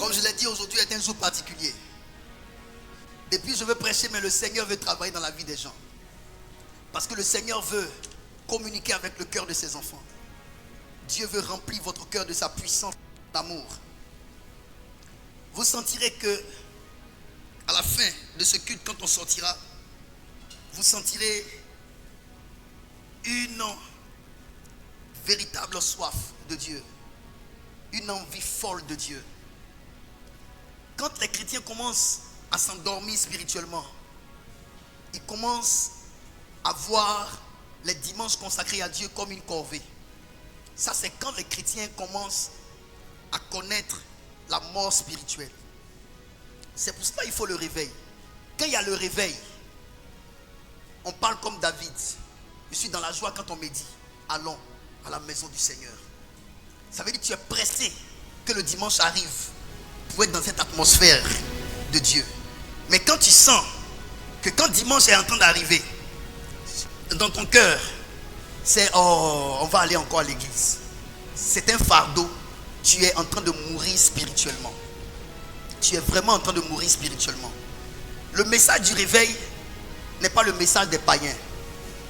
Comme je l'ai dit, aujourd'hui est un jour particulier. Depuis, je veux prêcher, mais le Seigneur veut travailler dans la vie des gens. Parce que le Seigneur veut communiquer avec le cœur de ses enfants. Dieu veut remplir votre cœur de sa puissance d'amour. Vous sentirez que, à la fin de ce culte, quand on sortira, vous sentirez une véritable soif de Dieu. Une envie folle de Dieu. Quand les chrétiens commencent à s'endormir spirituellement, ils commencent à voir les dimanches consacrés à Dieu comme une corvée. Ça, c'est quand les chrétiens commencent à connaître la mort spirituelle. C'est pour cela qu'il faut le réveil. Quand il y a le réveil, on parle comme David. Je suis dans la joie quand on me dit allons à la maison du Seigneur. Ça veut dire que tu es pressé que le dimanche arrive pour être dans cette atmosphère de Dieu. Mais quand tu sens que quand dimanche est en train d'arriver, dans ton cœur, c'est oh, on va aller encore à l'église. C'est un fardeau. Tu es en train de mourir spirituellement. Tu es vraiment en train de mourir spirituellement. Le message du réveil n'est pas le message des païens.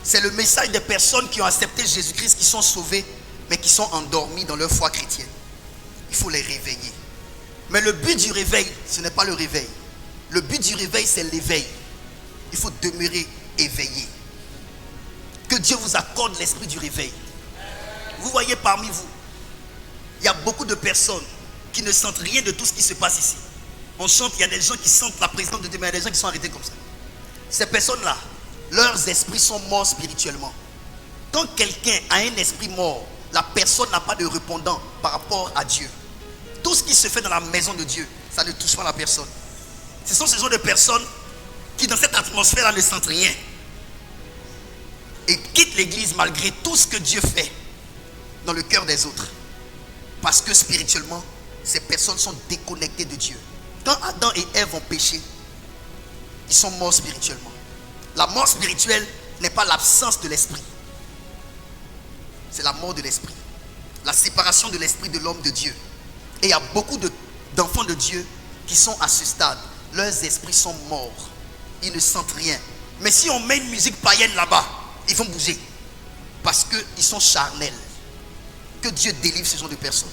C'est le message des personnes qui ont accepté Jésus-Christ, qui sont sauvées, mais qui sont endormies dans leur foi chrétienne. Il faut les réveiller. Mais le but du réveil, ce n'est pas le réveil. Le but du réveil, c'est l'éveil. Il faut demeurer éveillé. Que Dieu vous accorde l'esprit du réveil. Vous voyez parmi vous, il y a beaucoup de personnes qui ne sentent rien de tout ce qui se passe ici. On chante, il y a des gens qui sentent la présence de Dieu, mais il y a des gens qui sont arrêtés comme ça. Ces personnes-là, leurs esprits sont morts spirituellement. Quand quelqu'un a un esprit mort, la personne n'a pas de répondant par rapport à Dieu. Tout ce qui se fait dans la maison de Dieu, ça ne touche pas la personne. Ce sont ces genres de personnes qui dans cette atmosphère-là ne sentent rien. Et quittent l'église malgré tout ce que Dieu fait dans le cœur des autres. Parce que spirituellement, ces personnes sont déconnectées de Dieu. Quand Adam et Ève ont péché, ils sont morts spirituellement. La mort spirituelle n'est pas l'absence de l'esprit. C'est la mort de l'esprit. La séparation de l'esprit de l'homme de Dieu. Et il y a beaucoup d'enfants de Dieu qui sont à ce stade. Leurs esprits sont morts. Ils ne sentent rien. Mais si on met une musique païenne là-bas, ils vont bouger. Parce qu'ils sont charnels. Que Dieu délivre ce genre de personnes.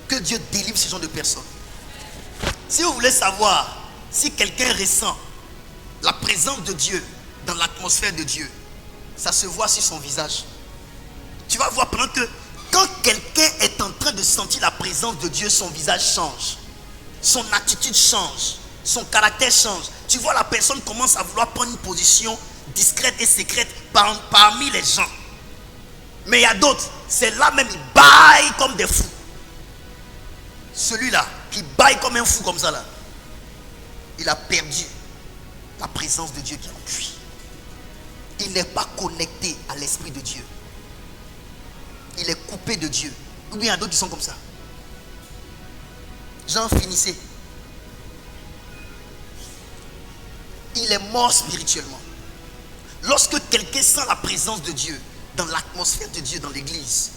Que Dieu délivre ce genre de personnes. Si vous voulez savoir si quelqu'un ressent la présence de Dieu dans l'atmosphère de Dieu, ça se voit sur son visage. Tu vas voir pendant que quand quelqu'un est en train de sentir la présence de Dieu, son visage change. Son attitude change. Son caractère change. Tu vois, la personne commence à vouloir prendre une position discrète et secrète parmi les gens. Mais il y a d'autres, c'est là même, ils baillent comme des fous. Celui-là, qui baille comme un fou comme ça là, il a perdu la présence de Dieu qui est en lui. Il n'est pas connecté à l'esprit de Dieu. Il est coupé de Dieu. Ou bien il y a d'autres qui sont comme ça. Jean, finissez. Il est mort spirituellement. Lorsque quelqu'un sent la présence de Dieu dans l'atmosphère de Dieu dans l'église,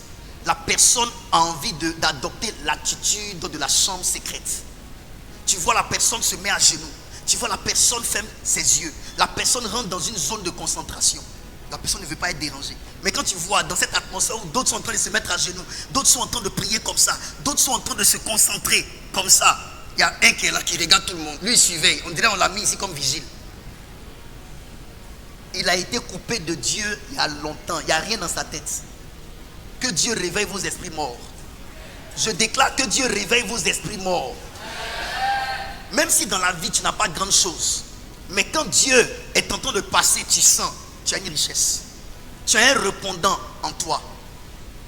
la personne a envie d'adopter l'attitude de la chambre secrète. Tu vois la personne se met à genoux. Tu vois la personne ferme ses yeux. La personne rentre dans une zone de concentration. La personne ne veut pas être dérangée. Mais quand tu vois dans cette atmosphère où d'autres sont en train de se mettre à genoux, d'autres sont en train de prier comme ça, d'autres sont en train de se concentrer comme ça. Il y a un qui est là, qui regarde tout le monde. Lui, il surveille. On dirait qu'on l'a mis ici comme vigile. Il a été coupé de Dieu il y a longtemps. Il n'y a rien dans sa tête. Que Dieu réveille vos esprits morts. Je déclare que Dieu réveille vos esprits morts. Même si dans la vie tu n'as pas grande chose, mais quand Dieu est en train de passer, tu sens, tu as une richesse. Tu as un répondant en toi.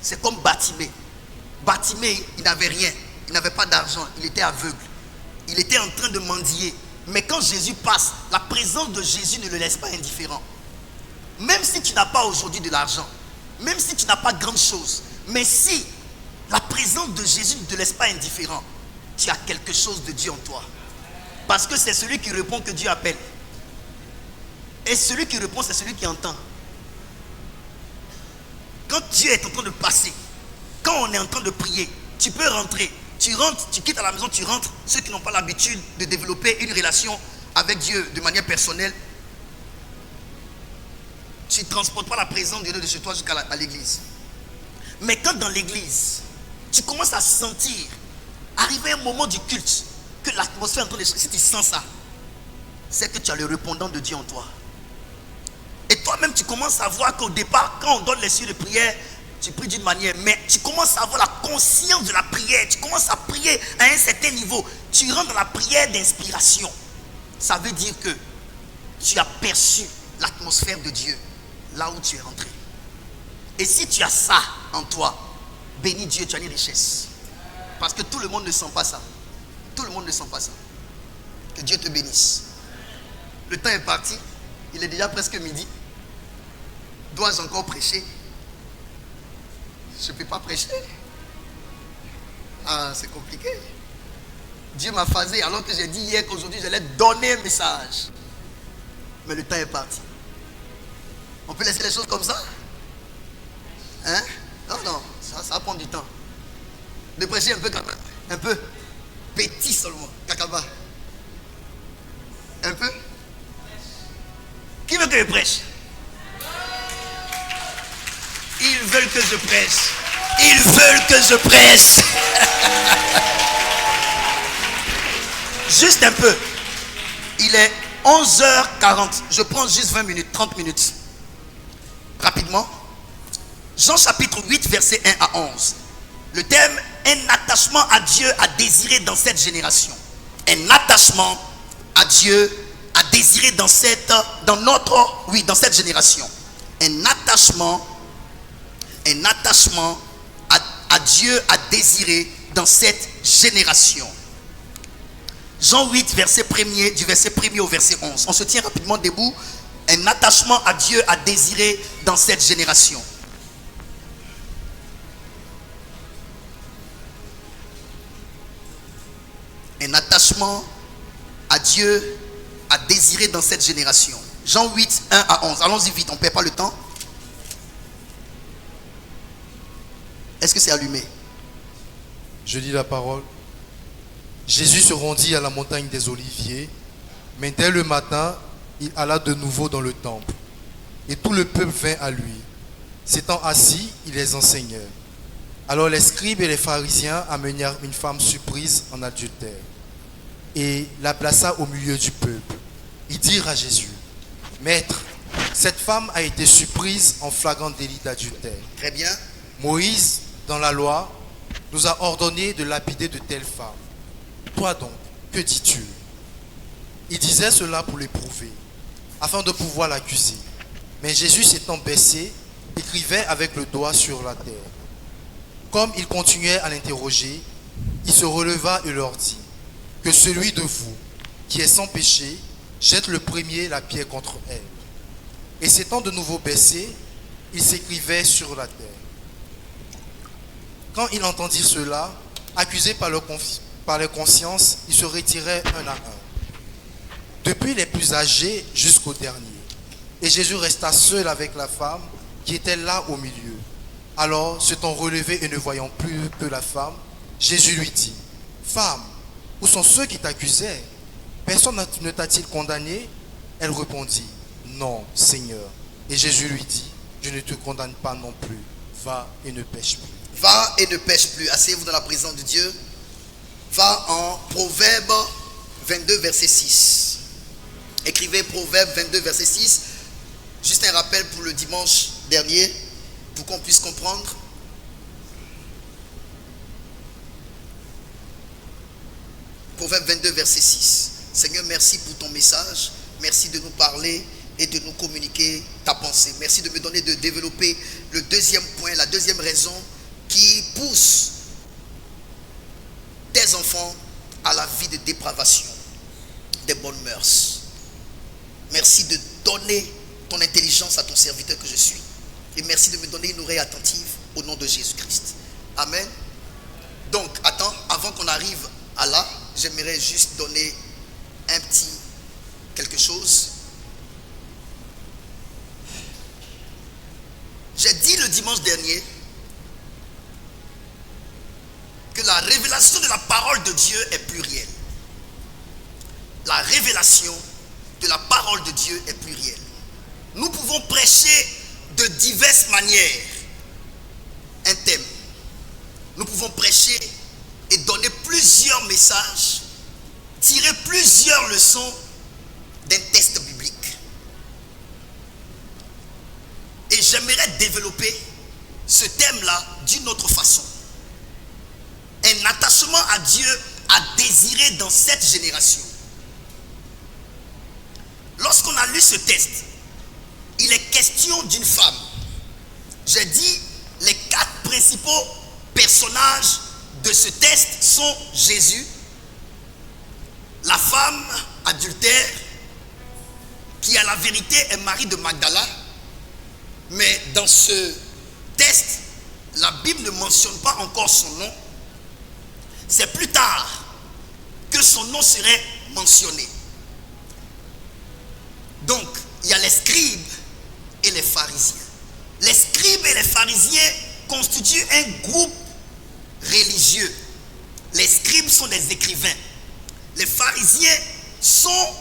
C'est comme Bartimée. Bartimée, il n'avait rien. Il n'avait pas d'argent. Il était aveugle. Il était en train de mendier. Mais quand Jésus passe, la présence de Jésus ne le laisse pas indifférent. Même si tu n'as pas aujourd'hui de l'argent, même si tu n'as pas grande chose, mais si la présence de Jésus ne te laisse pas indifférent, tu as quelque chose de Dieu en toi. Parce que c'est celui qui répond que Dieu appelle. Et celui qui répond, c'est celui qui entend. Quand Dieu est en train de passer, quand on est en train de prier, tu peux rentrer. Tu rentres, tu quittes à la maison, tu rentres. Ceux qui n'ont pas l'habitude de développer une relation avec Dieu de manière personnelle, tu ne transportes pas la présence de Dieu de chez toi jusqu'à l'église. Mais quand dans l'église, tu commences à sentir, arriver un moment du culte, que l'atmosphère est en train de changer, si tu sens ça, c'est que tu as le répondant de Dieu en toi. Et toi-même, tu commences à voir qu'au départ, quand on donne les cieux de prière, tu pries d'une manière, mais tu commences à avoir la conscience de la prière. Tu commences à prier à un certain niveau. Tu rentres dans la prière d'inspiration. Ça veut dire que tu as perçu l'atmosphère de Dieu là où tu es rentré. Et si tu as ça en toi, bénis Dieu, tu as une richesse. Parce que tout le monde ne sent pas ça. Tout le monde ne sent pas ça. Que Dieu te bénisse. Le temps est parti. Il est déjà presque midi. Dois-je encore prêcher? Je ne peux pas prêcher. Ah, c'est compliqué. Dieu m'a phasé alors que j'ai dit hier qu'aujourd'hui j'allais donner un message. Mais le temps est parti. On peut laisser les choses comme ça? Hein? Non, ça va prendre du temps. De prêcher un peu quand même. Un peu. Petit seulement. Kakaba. Un peu. Qui veut que je prêche? Ils veulent que je prêche. Ils veulent que je prêche. Juste un peu. Il est 11h40. Je prends juste 20 minutes, 30 minutes. Rapidement. Jean chapitre 8, verset 1 à 11. Le thème, un attachement à Dieu à désirer dans cette génération. Un attachement à Dieu à désirer dans cette génération. Un attachement à Dieu à désirer dans cette génération. Jean 8, verset 1er, du verset 1er au verset 11. On se tient rapidement debout. Un attachement à Dieu à désirer dans cette génération. Un attachement à Dieu à désirer dans cette génération. Jean 8, 1 à 11. Allons-y vite, on ne perd pas le temps. Est-ce que c'est allumé? Je lis la parole. Jésus se rendit à la montagne des Oliviers, mais dès le matin, il alla de nouveau dans le temple. Et tout le peuple vint à lui. S'étant assis, il les enseignait. Alors les scribes et les pharisiens amenèrent une femme surprise en adultère et la plaça au milieu du peuple. Ils dirent à Jésus: Maître, cette femme a été surprise en flagrant délit d'adultère. Très bien. Moïse, dans la loi, nous a ordonné de lapider de telles femmes. Toi donc, que dis-tu? Il disait cela pour l'éprouver, afin de pouvoir l'accuser. Mais Jésus s'étant baissé, écrivait avec le doigt sur la terre. Comme il continuait à l'interroger, il se releva et leur dit: Que celui de vous qui est sans péché jette le premier la pierre contre elle. Et s'étant de nouveau baissé, il s'écrivait sur la terre. Quand il entendit cela, accusé par les consciences, ils se retiraient un à un, depuis les plus âgés jusqu'au dernier. Et Jésus resta seul avec la femme qui était là au milieu. Alors, s'étant relevé et ne voyant plus que la femme, Jésus lui dit: Femme, où sont ceux qui t'accusaient? Personne ne t'a-t-il condamné? Elle répondit: Non, Seigneur. Et Jésus lui dit: Je ne te condamne pas non plus. Va et ne pêche plus. Va et ne pêche plus. Asseyez-vous dans la présence de Dieu. Va en Proverbe 22, verset 6. Écrivez Proverbe 22, verset 6. Juste un rappel pour le dimanche dernier, pour qu'on puisse comprendre. Proverbe 22, verset 6. Seigneur, merci pour ton message. Merci de nous parler et de nous communiquer ta pensée. Merci de me donner de développer le deuxième point, la deuxième raison qui pousse tes enfants à la vie de dépravation, des bonnes mœurs. Merci de donner ton intelligence à ton serviteur que je suis. Et merci de me donner une oreille attentive au nom de Jésus-Christ. Amen. Donc, attends, avant qu'on arrive à là, j'aimerais juste donner un petit quelque chose. J'ai dit le dimanche dernier que la révélation révélation de la parole de Dieu est plurielle. La révélation de la parole de Dieu est plurielle. Nous pouvons prêcher de diverses manières un thème. Nous pouvons prêcher et donner plusieurs messages, tirer plusieurs leçons d'un texte biblique. Et j'aimerais développer ce thème-là d'une autre façon. Un attachement à Dieu à désirer dans cette génération. Lorsqu'on a lu ce texte, il est question d'une femme. J'ai dit, les 4 principaux personnages de ce texte sont Jésus, la femme adultère, qui à la vérité est Marie de Magdala, mais dans ce texte, la Bible ne mentionne pas encore son nom. C'est plus tard que son nom serait mentionné. Donc, il y a les scribes et les pharisiens. Les scribes et les pharisiens constituent un groupe religieux. Les scribes sont des écrivains. Les pharisiens sont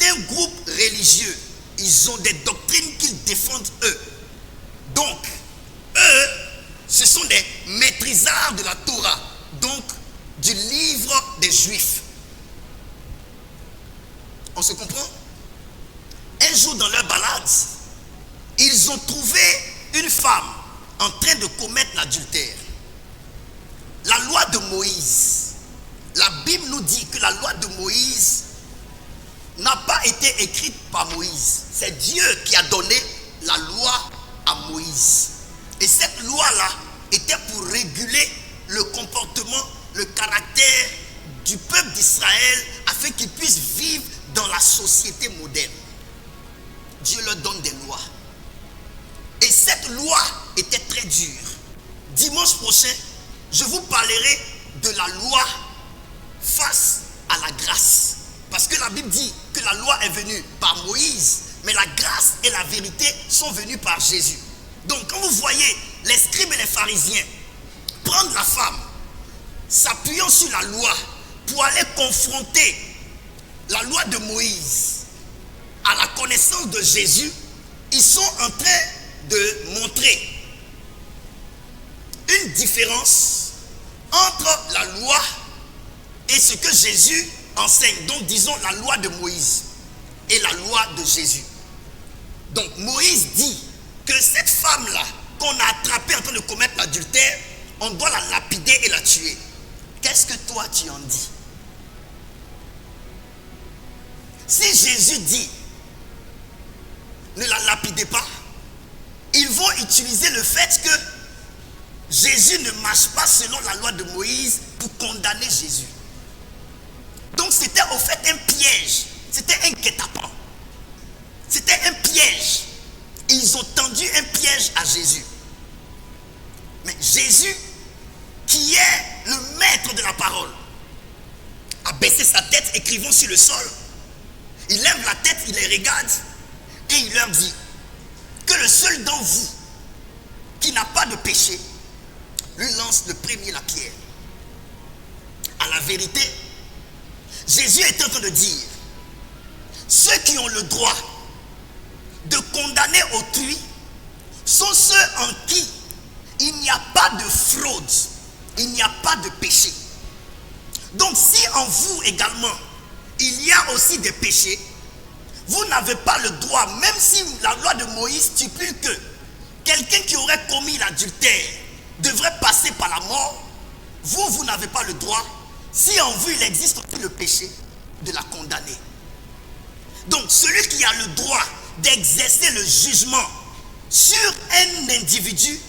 un groupe religieux. Ils ont des doctrines qu'ils défendent eux. Donc, eux, ce sont des maîtrisards de la Torah, donc du livre des Juifs. On se comprend? Un jour dans leur balade, ils ont trouvé une femme en train de commettre l'adultère. La loi de Moïse, la Bible nous dit que la loi de Moïse n'a pas été écrite par Moïse. C'est Dieu qui a donné la loi à Moïse. Et cette loi-là était pour réguler le comportement, le caractère du peuple d'Israël afin qu'ils puissent vivre dans la société moderne. Dieu leur donne des lois. Et cette loi était très dure. Dimanche prochain, je vous parlerai de la loi face à la grâce. Parce que la Bible dit que la loi est venue par Moïse, mais la grâce et la vérité sont venues par Jésus. Donc quand vous voyez les scribes et les pharisiens prendre la femme, s'appuyant sur la loi pour aller confronter la loi de Moïse à la connaissance de Jésus, ils sont en train de montrer une différence entre la loi et ce que Jésus enseigne. Donc disons la loi de Moïse et la loi de Jésus. Donc Moïse dit que cette femme-là qu'on a attrapée en train de commettre l'adultère, on doit la lapider et la tuer. Qu'est-ce que toi tu en dis? Si Jésus dit ne la lapidez pas, ils vont utiliser le fait que Jésus ne marche pas selon la loi de Moïse pour condamner Jésus. Donc c'était au fait un piège. C'était un guet-apens. C'était un piège. Ils ont tendu un piège à Jésus. Mais Jésus, qui est le maître de la parole, a baissé sa tête, écrivant sur le sol. Il lève la tête, il les regarde et il leur dit que le seul d'entre vous qui n'a pas de péché lui lance le premier la pierre. À la vérité, Jésus est en train de dire, ceux qui ont le droit de condamner autrui sont ceux en qui il n'y a pas de fraude, il n'y a pas de péché. Donc si en vous également il y a aussi des péchés, vous n'avez pas le droit, même si la loi de Moïse stipule que quelqu'un qui aurait commis l'adultère devrait passer par la mort, vous n'avez pas le droit, si en vous il existe aussi le péché, de la condamner. Donc celui qui a le droit d'exercer le jugement sur un individu,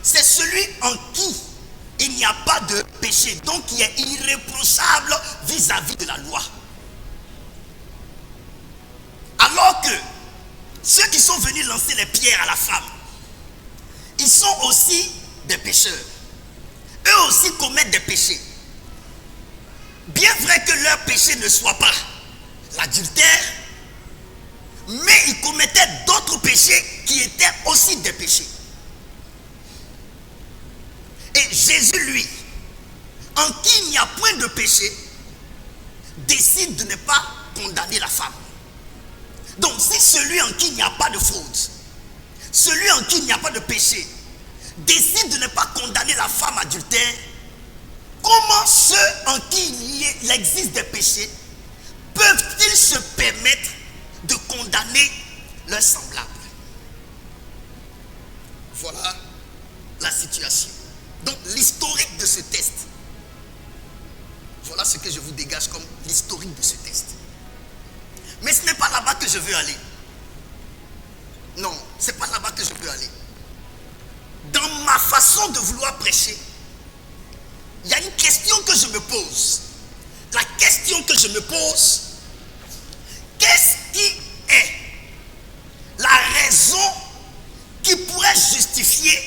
c'est celui en qui il n'y a pas de péché, donc qui est irréprochable vis-à-vis de la loi. Alors que ceux qui sont venus lancer les pierres à la femme, ils sont aussi des pécheurs. Eux aussi commettent des péchés. Bien vrai que leur péché ne soit pas l'adultère, mais ils commettaient d'autres péchés qui étaient aussi des péchés. Et Jésus, lui, en qui il n'y a point de péché décide de ne pas condamner la femme. Donc si celui en qui il n'y a pas de fraude, celui en qui il n'y a pas de péché, décide de ne pas condamner la femme adultère, comment ceux en qui il existe des péchés peuvent-ils se permettre de condamner leurs semblables? Voilà la situation. Donc l'historique de ce test. Voilà ce que je vous dégage comme l'historique de ce test. Mais ce n'est pas là-bas que je veux aller. Non, ce n'est pas là-bas que je veux aller. Dans ma façon de vouloir prêcher, il y a une question que je me pose. La question que je me pose, qu'est-ce qui est la raison qui pourrait justifier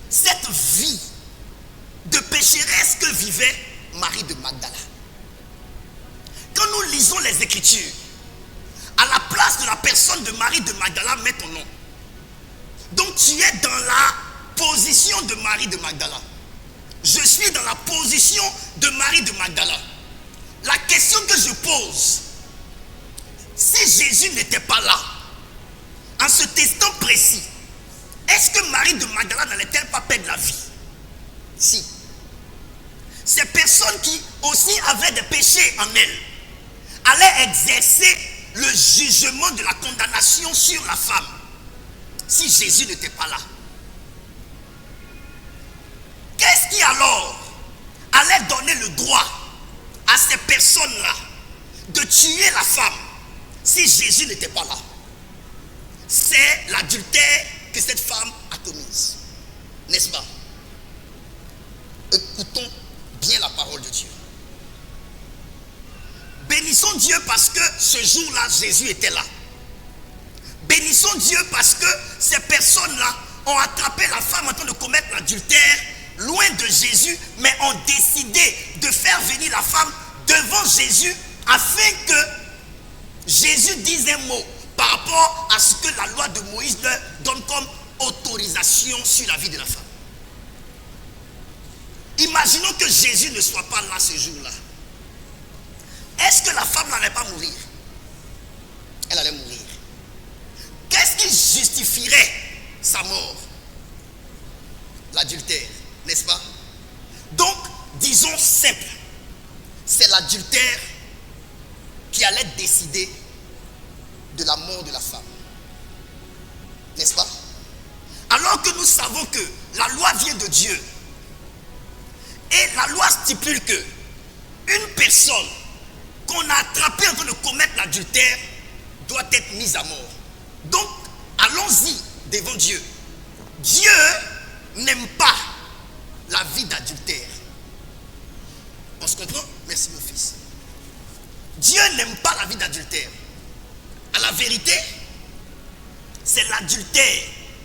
cette vie de pécheresse que vivait Marie de Magdala? Quand nous lisons les Écritures, à la place de la personne de Marie de Magdala, mets ton nom. Donc tu es dans la position de Marie de Magdala. Je suis dans la position de Marie de Magdala. La question que je pose, si Jésus n'était pas là, en ce testant précis, est-ce que Marie de Magdala n'allait-elle pas perdre la vie? Si. Ces personnes qui aussi avaient des péchés en elles allaient exercer le jugement de la condamnation sur la femme si Jésus n'était pas là. Qu'est-ce qui alors allait donner le droit à ces personnes-là de tuer la femme si Jésus n'était pas là? C'est l'adultère que cette femme a commise. N'est-ce pas? Écoutons bien la parole de Dieu. Bénissons Dieu parce que ce jour-là, Jésus était là. Bénissons Dieu parce que ces personnes-là ont attrapé la femme en train de commettre l'adultère loin de Jésus, mais ont décidé de faire venir la femme devant Jésus afin que Jésus dise un mot par rapport à ce que la loi de Moïse leur donne comme autorisation sur la vie de la femme. Imaginons que Jésus ne soit pas là ce jour-là. Est-ce que la femme n'allait pas mourir? Elle allait mourir. Qu'est-ce qui justifierait sa mort? L'adultère, n'est-ce pas? Donc, disons simple, c'est l'adultère qui allait décider de la mort de la femme. N'est-ce pas? Alors que nous savons que la loi vient de Dieu. Et la loi stipule que une personne qu'on a attrapée en train de commettre l'adultère doit être mise à mort. Donc, allons-y devant Dieu. Dieu n'aime pas la vie d'adultère. On se comprend? Merci mon fils. Dieu n'aime pas la vie d'adultère. À la vérité, c'est l'adultère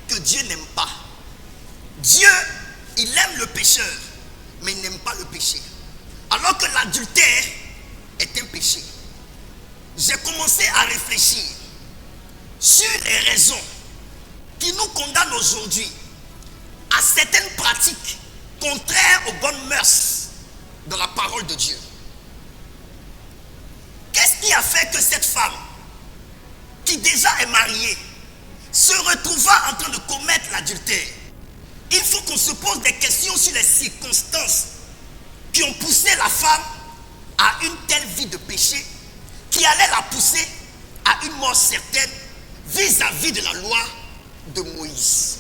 que Dieu n'aime pas. Dieu, il aime le pécheur, mais il n'aime pas le péché. Alors que l'adultère est un péché. J'ai commencé à réfléchir sur les raisons qui nous condamnent aujourd'hui à certaines pratiques contraires aux bonnes mœurs dans la parole de Dieu. Qu'est-ce qui a fait que cette femme, qui déjà est mariée, se retrouva en train de commettre l'adultère? Il faut qu'on se pose des questions sur les circonstances qui ont poussé la femme à une telle vie de péché, qui allait la pousser à une mort certaine vis-à-vis de la loi de Moïse.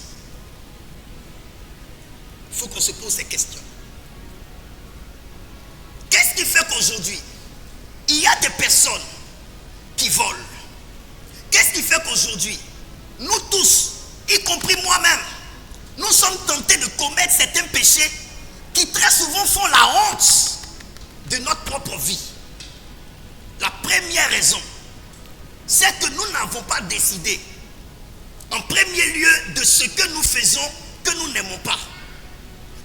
Il faut qu'on se pose ces questions. Qu'est-ce qui fait qu'aujourd'hui, il y a des personnes qui volent? Qu'est-ce qui fait qu'aujourd'hui, nous tous, y compris moi-même, nous sommes tentés de commettre certains péchés qui très souvent font la honte de notre propre vie? La première raison, c'est que nous n'avons pas décidé en premier lieu de ce que nous faisons que nous n'aimons pas.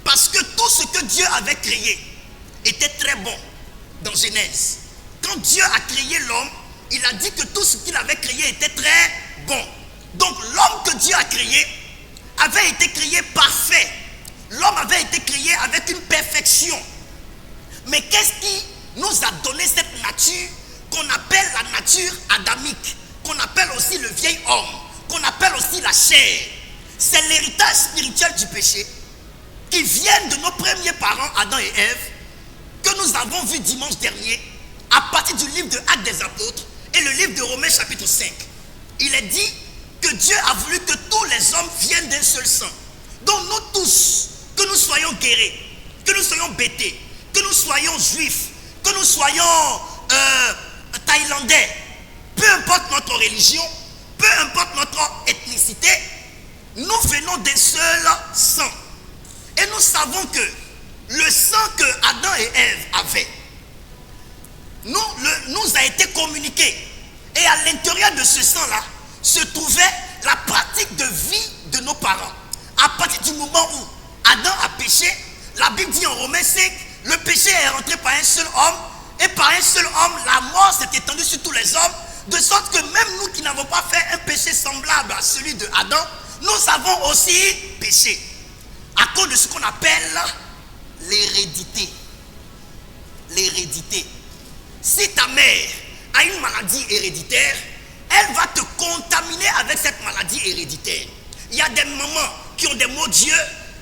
Parce que tout ce que Dieu avait créé était très bon dans Genèse. Quand Dieu a créé l'homme, il a dit que tout ce qu'il avait créé était très bon. Donc l'homme que Dieu a créé avait été créé parfait. L'homme avait été créé avec une perfection. Mais qu'est-ce qui nous a donné cette nature qu'on appelle la nature adamique, qu'on appelle aussi le vieil homme, qu'on appelle aussi la chair? C'est l'héritage spirituel du péché qui vient de nos premiers parents, Adam et Ève, que nous avons vu dimanche dernier à partir du livre de Actes des Apôtres et le livre de Romains chapitre 5. Il est dit que Dieu a voulu que tous les hommes viennent d'un seul sang. Donc nous tous, que nous soyons guéris, que nous soyons bêtés, que nous soyons juifs, que nous soyons thaïlandais, peu importe notre religion, peu importe notre ethnicité, nous venons d'un seul sang. Et nous savons que le sang que Adam et Ève avaient nous a été communiqué. Et à l'intérieur de ce sang-là se trouvait la pratique de vie de nos parents. À partir du moment où Adam a péché, la Bible dit en Romains 5, le péché est rentré par un seul homme, et par un seul homme, la mort s'est étendue sur tous les hommes, de sorte que même nous qui n'avons pas fait un péché semblable à celui de Adam, nous avons aussi péché. À cause de ce qu'on appelle l'hérédité. L'hérédité. Si ta mère a une maladie héréditaire, elle va te contaminer avec cette maladie héréditaire. Il y a des mamans qui ont des maux d'yeux,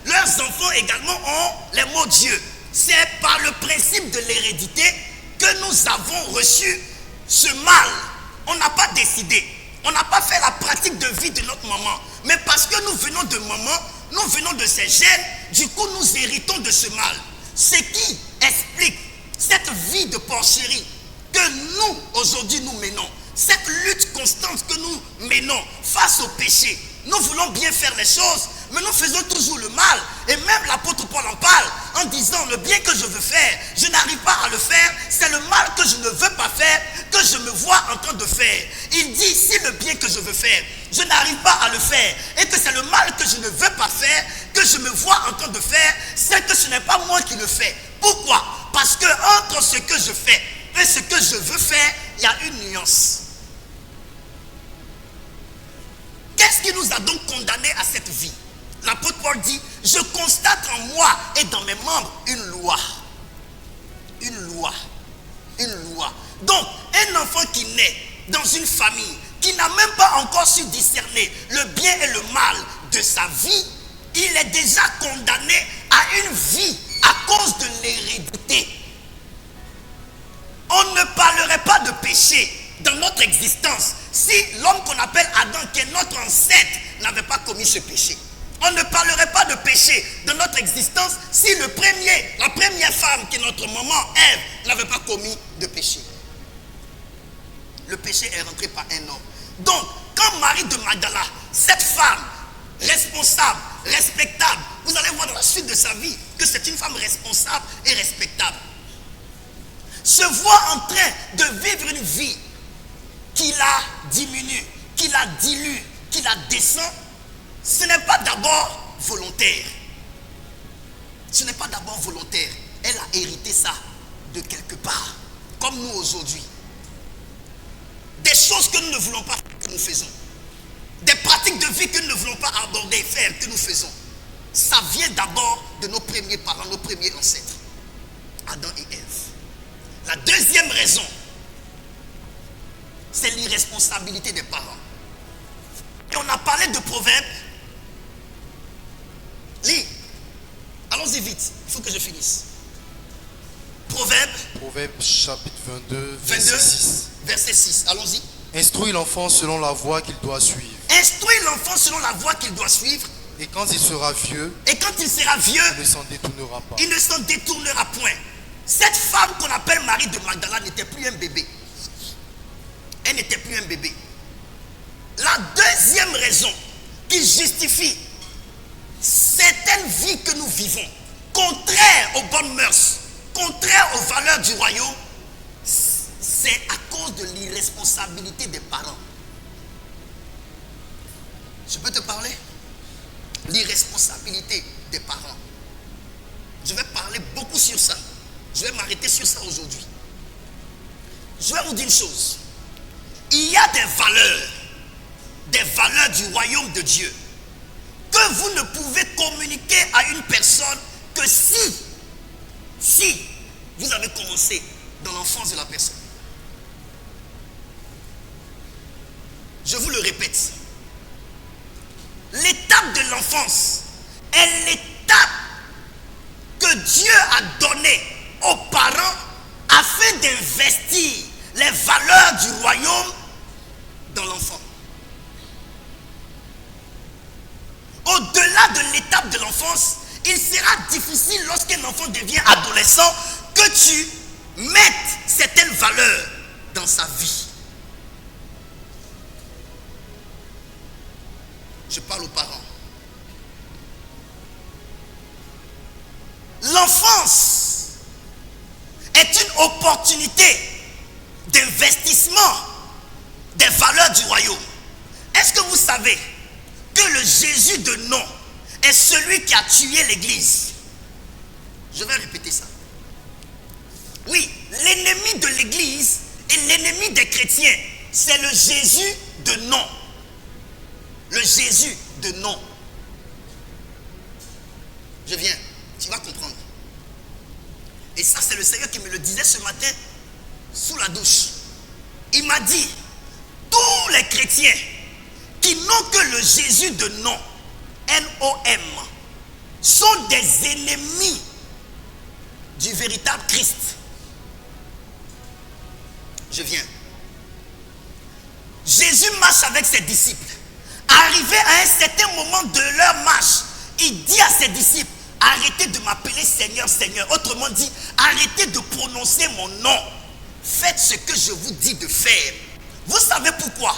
leurs enfants également ont les maux d'yeux. C'est par le principe de l'hérédité que nous avons reçu ce mal. On n'a pas décidé, on n'a pas fait la pratique de vie de notre maman, mais parce que nous venons de maman, nous venons de ces gènes, du coup nous héritons de ce mal. Ce qui explique cette vie de porcherie que nous aujourd'hui nous menons, cette lutte constante que nous menons face au péché. Nous voulons bien faire les choses, mais nous faisons toujours le mal. Et même l'apôtre Paul en parle en disant: le bien que je veux faire, je n'arrive pas à le faire. C'est le mal que je ne veux pas faire que je me vois en train de faire. Il dit: si le bien que je veux faire, je n'arrive pas à le faire, et que c'est le mal que je ne veux pas faire que je me vois en train de faire, c'est que ce n'est pas moi qui le fais. Pourquoi? Parce que entre ce que je fais et ce que je veux faire, il y a une nuance. Qu'est-ce qui nous a donc condamnés à cette vie? L'apôtre Paul dit: je constate en moi et dans mes membres une loi. Une loi. Une loi. Donc, un enfant qui naît dans une famille qui n'a même pas encore su discerner le bien et le mal de sa vie, il est déjà condamné à une vie à cause de l'hérédité. On ne parlerait pas de péché dans notre existence si l'homme qu'on appelle Adam, qui est notre ancêtre, n'avait pas commis ce péché. On ne parlerait pas de péché dans notre existence si la première femme, qui est notre maman Ève, n'avait pas commis de péché. Le péché est rentré par un homme. Donc, quand Marie de Magdala, cette femme responsable, respectable, vous allez voir dans la suite de sa vie que c'est une femme responsable et respectable, se voit en train de vivre une vie qui la diminue, qui la dilue, qui la descend, ce n'est pas d'abord volontaire. Ce n'est pas d'abord volontaire. Elle a hérité ça de quelque part, comme nous aujourd'hui. Des choses que nous ne voulons pas faire, que nous faisons. Des pratiques de vie que nous ne voulons pas aborder, faire, que nous faisons. Ça vient d'abord de nos premiers parents, nos premiers ancêtres, Adam et Ève. La deuxième raison, c'est l'irresponsabilité des parents. Et on a parlé de Proverbes. Lis. Allons-y vite, il faut que je finisse. Proverbes chapitre 22, verset 6. Verset 6, allons-y. Instruis l'enfant selon la voie qu'il doit suivre. Instruis l'enfant selon la voie qu'il doit suivre. Et quand il sera vieux, il ne s'en détournera pas. Il ne s'en détournera point. Cette femme qu'on appelle Marie de Magdala n'était plus un bébé. Elle n'était plus un bébé. La deuxième raison qui justifie certaines vies que nous vivons, contraires aux bonnes mœurs, contraires aux valeurs du royaume, c'est à cause de l'irresponsabilité des parents. Je peux te parler? L'irresponsabilité des parents. Je vais parler beaucoup sur ça. Je vais m'arrêter sur ça aujourd'hui. Je vais vous dire une chose. Il y a des valeurs du royaume de Dieu que vous ne pouvez communiquer à une personne que si vous avez commencé dans l'enfance de la personne. Je vous le répète. L'étape de l'enfance est l'étape que Dieu a donnée aux parents afin d'investir les valeurs du royaume dans l'enfant. Au-delà de l'étape de l'enfance, il sera difficile lorsqu'un enfant devient adolescent que tu mettes certaines valeurs dans sa vie. Je parle aux parents. L'enfance est une opportunité d'investissement des valeurs du royaume. Est-ce que vous savez que le Jésus de nom est celui qui a tué l'église? Je vais répéter ça. Oui, l'ennemi de l'église et l'ennemi des chrétiens, c'est le Jésus de nom. Le Jésus de nom. Je viens, tu vas comprendre. Et ça, c'est le Seigneur qui me le disait ce matin sous la douche. Il m'a dit, tous les chrétiens qui n'ont que le Jésus de nom, N-O-M, sont des ennemis du véritable Christ. Je viens. Jésus marche avec ses disciples. Arrivé à un certain moment de leur marche, il dit à ses disciples, arrêtez de m'appeler Seigneur, Seigneur. Autrement dit, arrêtez de prononcer mon nom. Faites ce que je vous dis de faire. Vous savez pourquoi?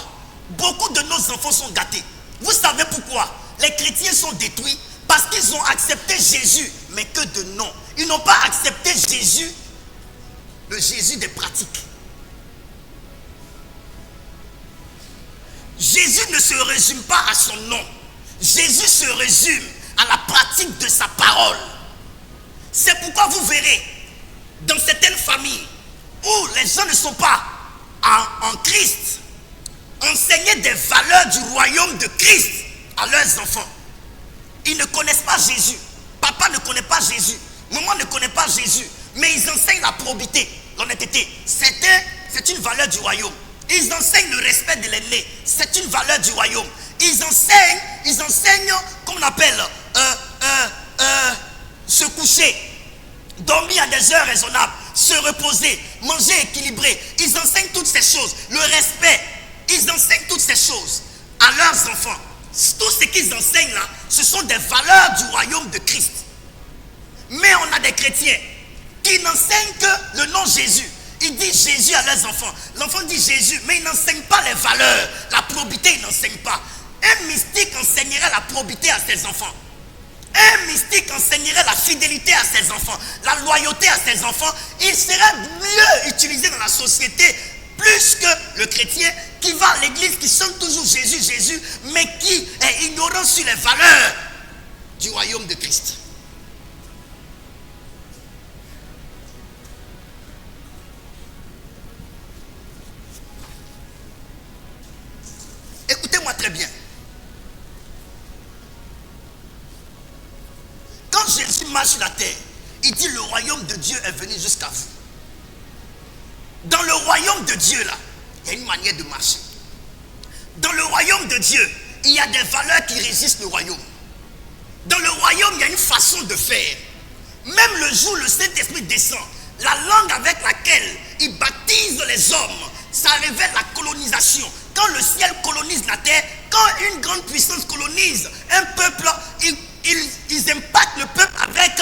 Beaucoup de nos enfants sont gâtés. Vous savez pourquoi? Les chrétiens sont détruits parce qu'ils ont accepté Jésus, mais que de nom. Ils n'ont pas accepté Jésus, le Jésus des pratiques. Jésus ne se résume pas à son nom. Jésus se résume à la pratique de sa parole. C'est pourquoi vous verrez dans certaines familles où les gens ne sont pas en Christ, enseigner des valeurs du royaume de Christ à leurs enfants. Ils ne connaissent pas Jésus. Papa ne connaît pas Jésus. Maman ne connaît pas Jésus. Mais ils enseignent la probité, l'honnêteté. C'est une valeur du royaume. Ils enseignent le respect de l'aîné. C'est une valeur du royaume. Ils enseignent, comme on appelle, se coucher, dormir à des heures raisonnables, se reposer, manger équilibré. Ils enseignent toutes ces choses. Le respect. Ils enseignent toutes ces choses à leurs enfants. Tout ce qu'ils enseignent là, ce sont des valeurs du royaume de Christ. Mais on a des chrétiens qui n'enseignent que le nom Jésus. Ils disent Jésus à leurs enfants. L'enfant dit Jésus, mais il n'enseigne pas les valeurs. La probité, il n'enseigne pas. Un mystique enseignerait la probité à ses enfants. Un mystique enseignerait la fidélité à ses enfants, la loyauté à ses enfants. Il serait mieux utilisé dans la société plus que le chrétien qui va à l'église, qui chante toujours Jésus, Jésus, mais qui est ignorant sur les valeurs du royaume de Christ. Écoutez-moi très bien. Quand Jésus marche sur la terre, il dit le royaume de Dieu est venu jusqu'à vous. Dans le royaume de Dieu là, il y a une manière de marcher. Dans le royaume de Dieu, il y a des valeurs qui régissent le royaume. Dans le royaume, il y a une façon de faire. Même le jour où le Saint-Esprit descend, la langue avec laquelle il baptise les hommes, ça révèle la colonisation. Quand le ciel colonise la terre, quand une grande puissance colonise un peuple, ils impactent le peuple avec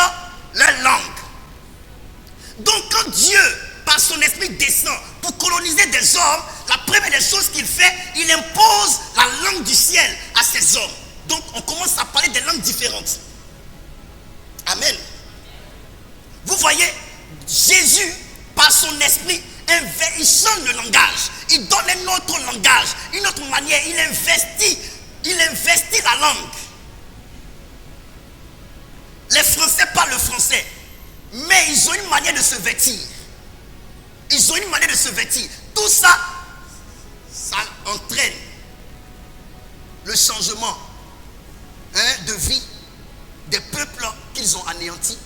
leur langue. Donc quand Dieu, par son esprit, descend pour coloniser des hommes, la première des choses qu'il fait, il impose la langue du ciel à ces hommes. Donc on commence à parler des langues différentes. Amen. Vous voyez, Jésus, par son esprit, il change le langage. Il donne un autre langage, une autre manière. Il investit la langue. Les Français parlent le français, mais ils ont une manière de se vêtir. Ils ont une manière de se vêtir. Tout ça, ça entraîne le changement de vie des peuples qu'ils ont anéantis,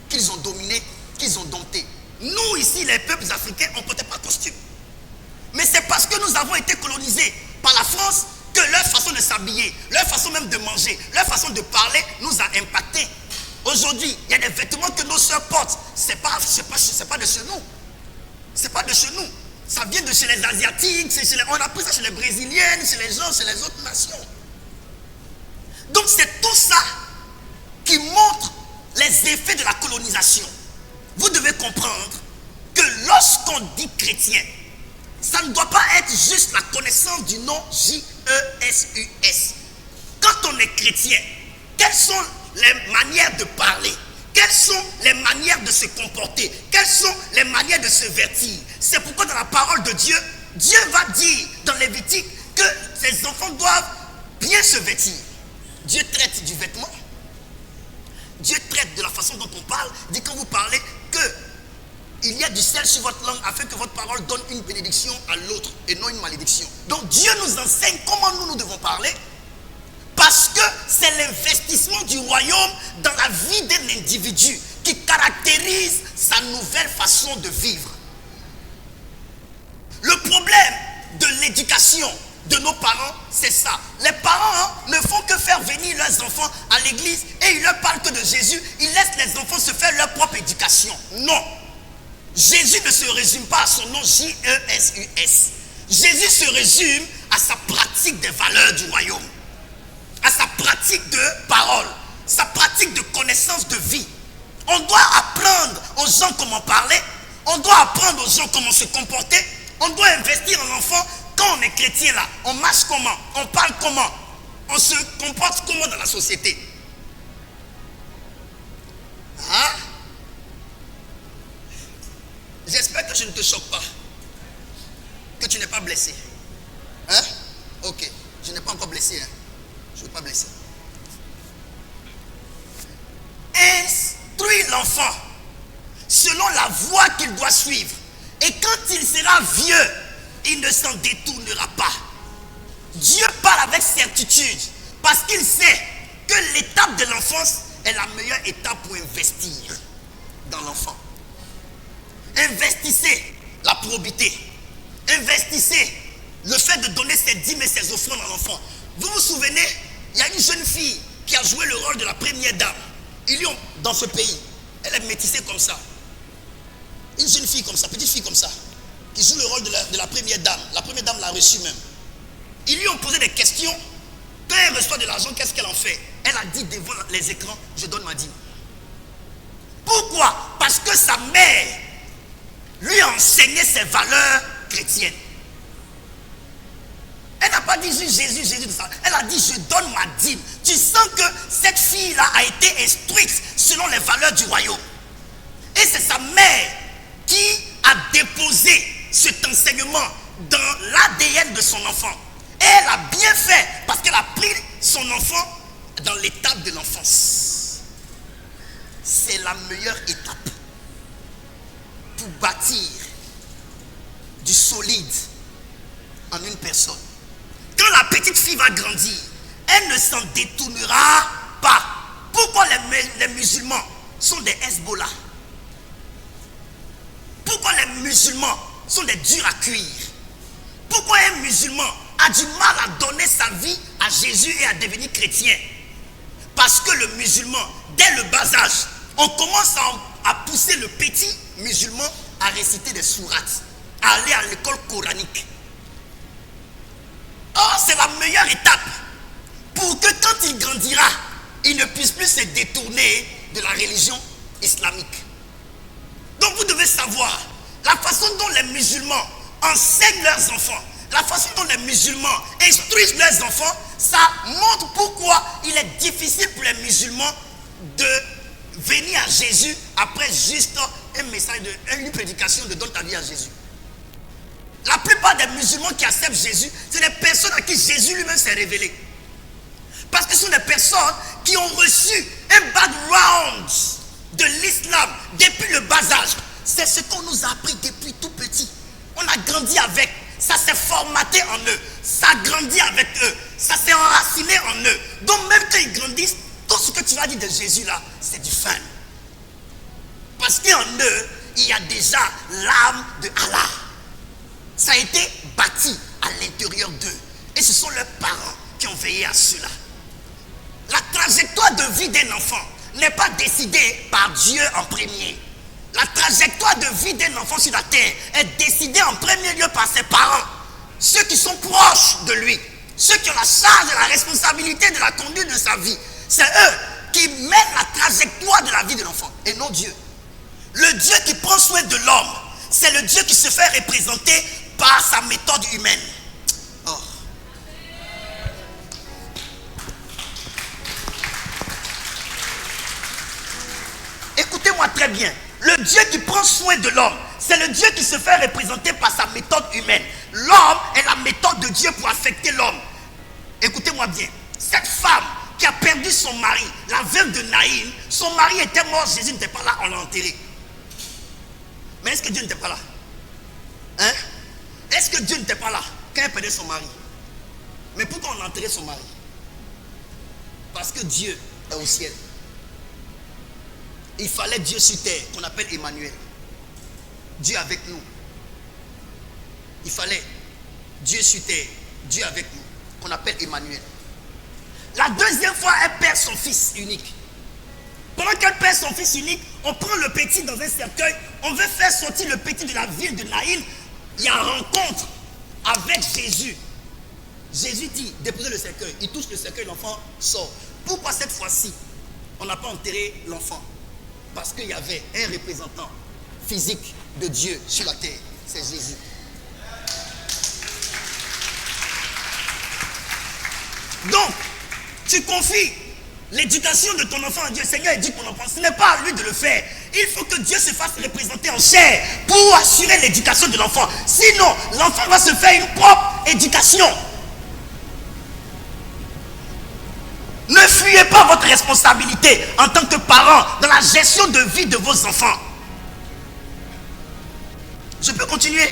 qu'ils ont dominés, qu'ils ont domptés. Nous, ici, les peuples africains, on ne portait pas de costume. Mais c'est parce que nous avons été colonisés par la France que leur façon de s'habiller, leur façon même de manger, leur façon de parler nous a impactés. Aujourd'hui, il y a des vêtements que nos soeurs portent. C'est pas de chez nous. C'est pas de chez nous. Ça vient de chez les Asiatiques, on a pris ça chez les Brésiliennes, chez les gens, chez les autres nations. Donc c'est tout ça qui montre les effets de la colonisation. Vous devez comprendre que lorsqu'on dit chrétien, ça ne doit pas être juste la connaissance du nom J-E-S-U-S. Quand on est chrétien, quelles sont les manières de parler? Quelles sont les manières de se comporter? Quelles sont les manières de se vêtir? C'est pourquoi dans la parole de Dieu, Dieu va dire dans Lévitique que ses enfants doivent bien se vêtir. Dieu traite du vêtement. Dieu traite de la façon dont on parle. Il dit quand vous parlez que il y a du sel sur votre langue afin que votre parole donne une bénédiction à l'autre et non une malédiction. Donc Dieu nous enseigne comment nous devons parler. Parce que c'est l'investissement du royaume dans la vie d'un individu qui caractérise sa nouvelle façon de vivre. Le problème de l'éducation de nos parents, c'est ça. Les parents ne font que faire venir leurs enfants à l'église et ils leur parlent que de Jésus. Ils laissent les enfants se faire leur propre éducation. Non. Jésus ne se résume pas à son nom J-E-S-U-S. Jésus se résume à sa pratique des valeurs du royaume, à sa pratique de parole, sa pratique de connaissance de vie. On doit apprendre aux gens comment parler, on doit apprendre aux gens comment se comporter, on doit investir en l'enfant. Quand on est chrétien là, on marche comment, on parle comment, on se comporte comment dans la société. Hein? J'espère que je ne te choque pas, que tu n'es pas blessé. Hein? Ok, je n'ai pas encore blessé. Hein? Je ne veux pas blesser. Instruis l'enfant selon la voie qu'il doit suivre. Et quand il sera vieux, il ne s'en détournera pas. Dieu parle avec certitude parce qu'il sait que l'étape de l'enfance est la meilleure étape pour investir dans l'enfant. Investissez la probité. Investissez le fait de donner ses dîmes et ses offrandes à l'enfant. Vous vous souvenez, il y a une jeune fille qui a joué le rôle de la première dame. Ils ont dans ce pays. Elle est métissée comme ça. Une jeune fille comme ça, petite fille comme ça, qui joue le rôle de la première dame. La première dame l'a reçue même. Ils lui ont posé des questions. Quand elle reçoit de l'argent, qu'est-ce qu'elle en fait? Elle a dit devant les écrans, je donne ma dîme. Pourquoi? Parce que sa mère lui a enseigné ses valeurs chrétiennes. Elle n'a pas dit Jésus, tout ça. Elle a dit je donne ma dîme. Tu sens que cette fille-là a été instruite selon les valeurs du royaume. Et c'est sa mère qui a déposé cet enseignement dans l'ADN de son enfant. Et elle a bien fait parce qu'elle a pris son enfant dans l'étape de l'enfance. C'est la meilleure étape pour bâtir du solide en une personne. Quand la petite fille va grandir, elle ne s'en détournera pas. Pourquoi les musulmans sont des Hezbollah? Pourquoi les musulmans sont des durs à cuire? Pourquoi un musulman a du mal à donner sa vie à Jésus et à devenir chrétien? Parce que le musulman, dès le bas âge, on commence à pousser le petit musulman à réciter des sourates, à aller à l'école coranique. Or, c'est la meilleure étape pour que quand il grandira, il ne puisse plus se détourner de la religion islamique. Donc vous devez savoir la façon dont les musulmans enseignent leurs enfants, la façon dont les musulmans instruisent leurs enfants, ça montre pourquoi il est difficile pour les musulmans de venir à Jésus après juste un message, une prédication de donne ta vie à Jésus. La plupart des musulmans qui acceptent Jésus, c'est des personnes à qui Jésus lui-même s'est révélé. Parce que ce sont des personnes qui ont reçu un background de l'islam depuis le bas âge. C'est ce qu'on nous a appris depuis tout petit. On a grandi avec. Ça s'est formaté en eux. Ça a grandi avec eux. Ça s'est enraciné en eux. Donc même quand ils grandissent, tout ce que tu vas dire de Jésus là, c'est du fun. Parce qu'en eux, il y a déjà l'âme de Allah. Ça a été bâti à l'intérieur d'eux. Et ce sont leurs parents qui ont veillé à cela. La trajectoire de vie d'un enfant n'est pas décidée par Dieu en premier. La trajectoire de vie d'un enfant sur la terre est décidée en premier lieu par ses parents. Ceux qui sont proches de lui. Ceux qui ont la charge et la responsabilité de la conduite de sa vie. C'est eux qui mènent la trajectoire de la vie de l'enfant. Et non Dieu. Le Dieu qui prend soin de l'homme, c'est le Dieu qui se fait représenter par sa méthode humaine. Oh. Écoutez-moi très bien. Le Dieu qui prend soin de l'homme, c'est le Dieu qui se fait représenter par sa méthode humaine. L'homme est la méthode de Dieu pour affecter l'homme. Écoutez-moi bien. Cette femme qui a perdu son mari, la veuve de Naïm, son mari était mort, Jésus n'était pas là, on l'a enterré. Mais est-ce que Dieu n'était pas là? Hein? Est-ce que Dieu n'était pas là quand elle perdait son mari? Mais pourquoi on a enterré son mari? Parce que Dieu est au ciel. Il fallait Dieu sur terre, qu'on appelle Emmanuel. Dieu avec nous. Il fallait Dieu sur terre, Dieu avec nous, qu'on appelle Emmanuel. La deuxième fois, elle perd son fils unique. Pendant qu'elle perd son fils unique, on prend le petit dans un cercueil, on veut faire sortir le petit de la ville de Naïm. Il y a une rencontre avec Jésus. Jésus dit, déposez le cercueil. Il touche le cercueil, l'enfant sort. Pourquoi cette fois-ci, on n'a pas enterré l'enfant? Parce qu'il y avait un représentant physique de Dieu sur la terre. C'est Jésus. Donc, tu confies l'éducation de ton enfant à Dieu. Seigneur, éduque mon enfant. Ce n'est pas à lui de le faire. Il faut que Dieu se fasse représenter en chair pour assurer l'éducation de l'enfant. Sinon, l'enfant va se faire une propre éducation. Ne fuyez pas votre responsabilité en tant que parent dans la gestion de vie de vos enfants. Je peux continuer?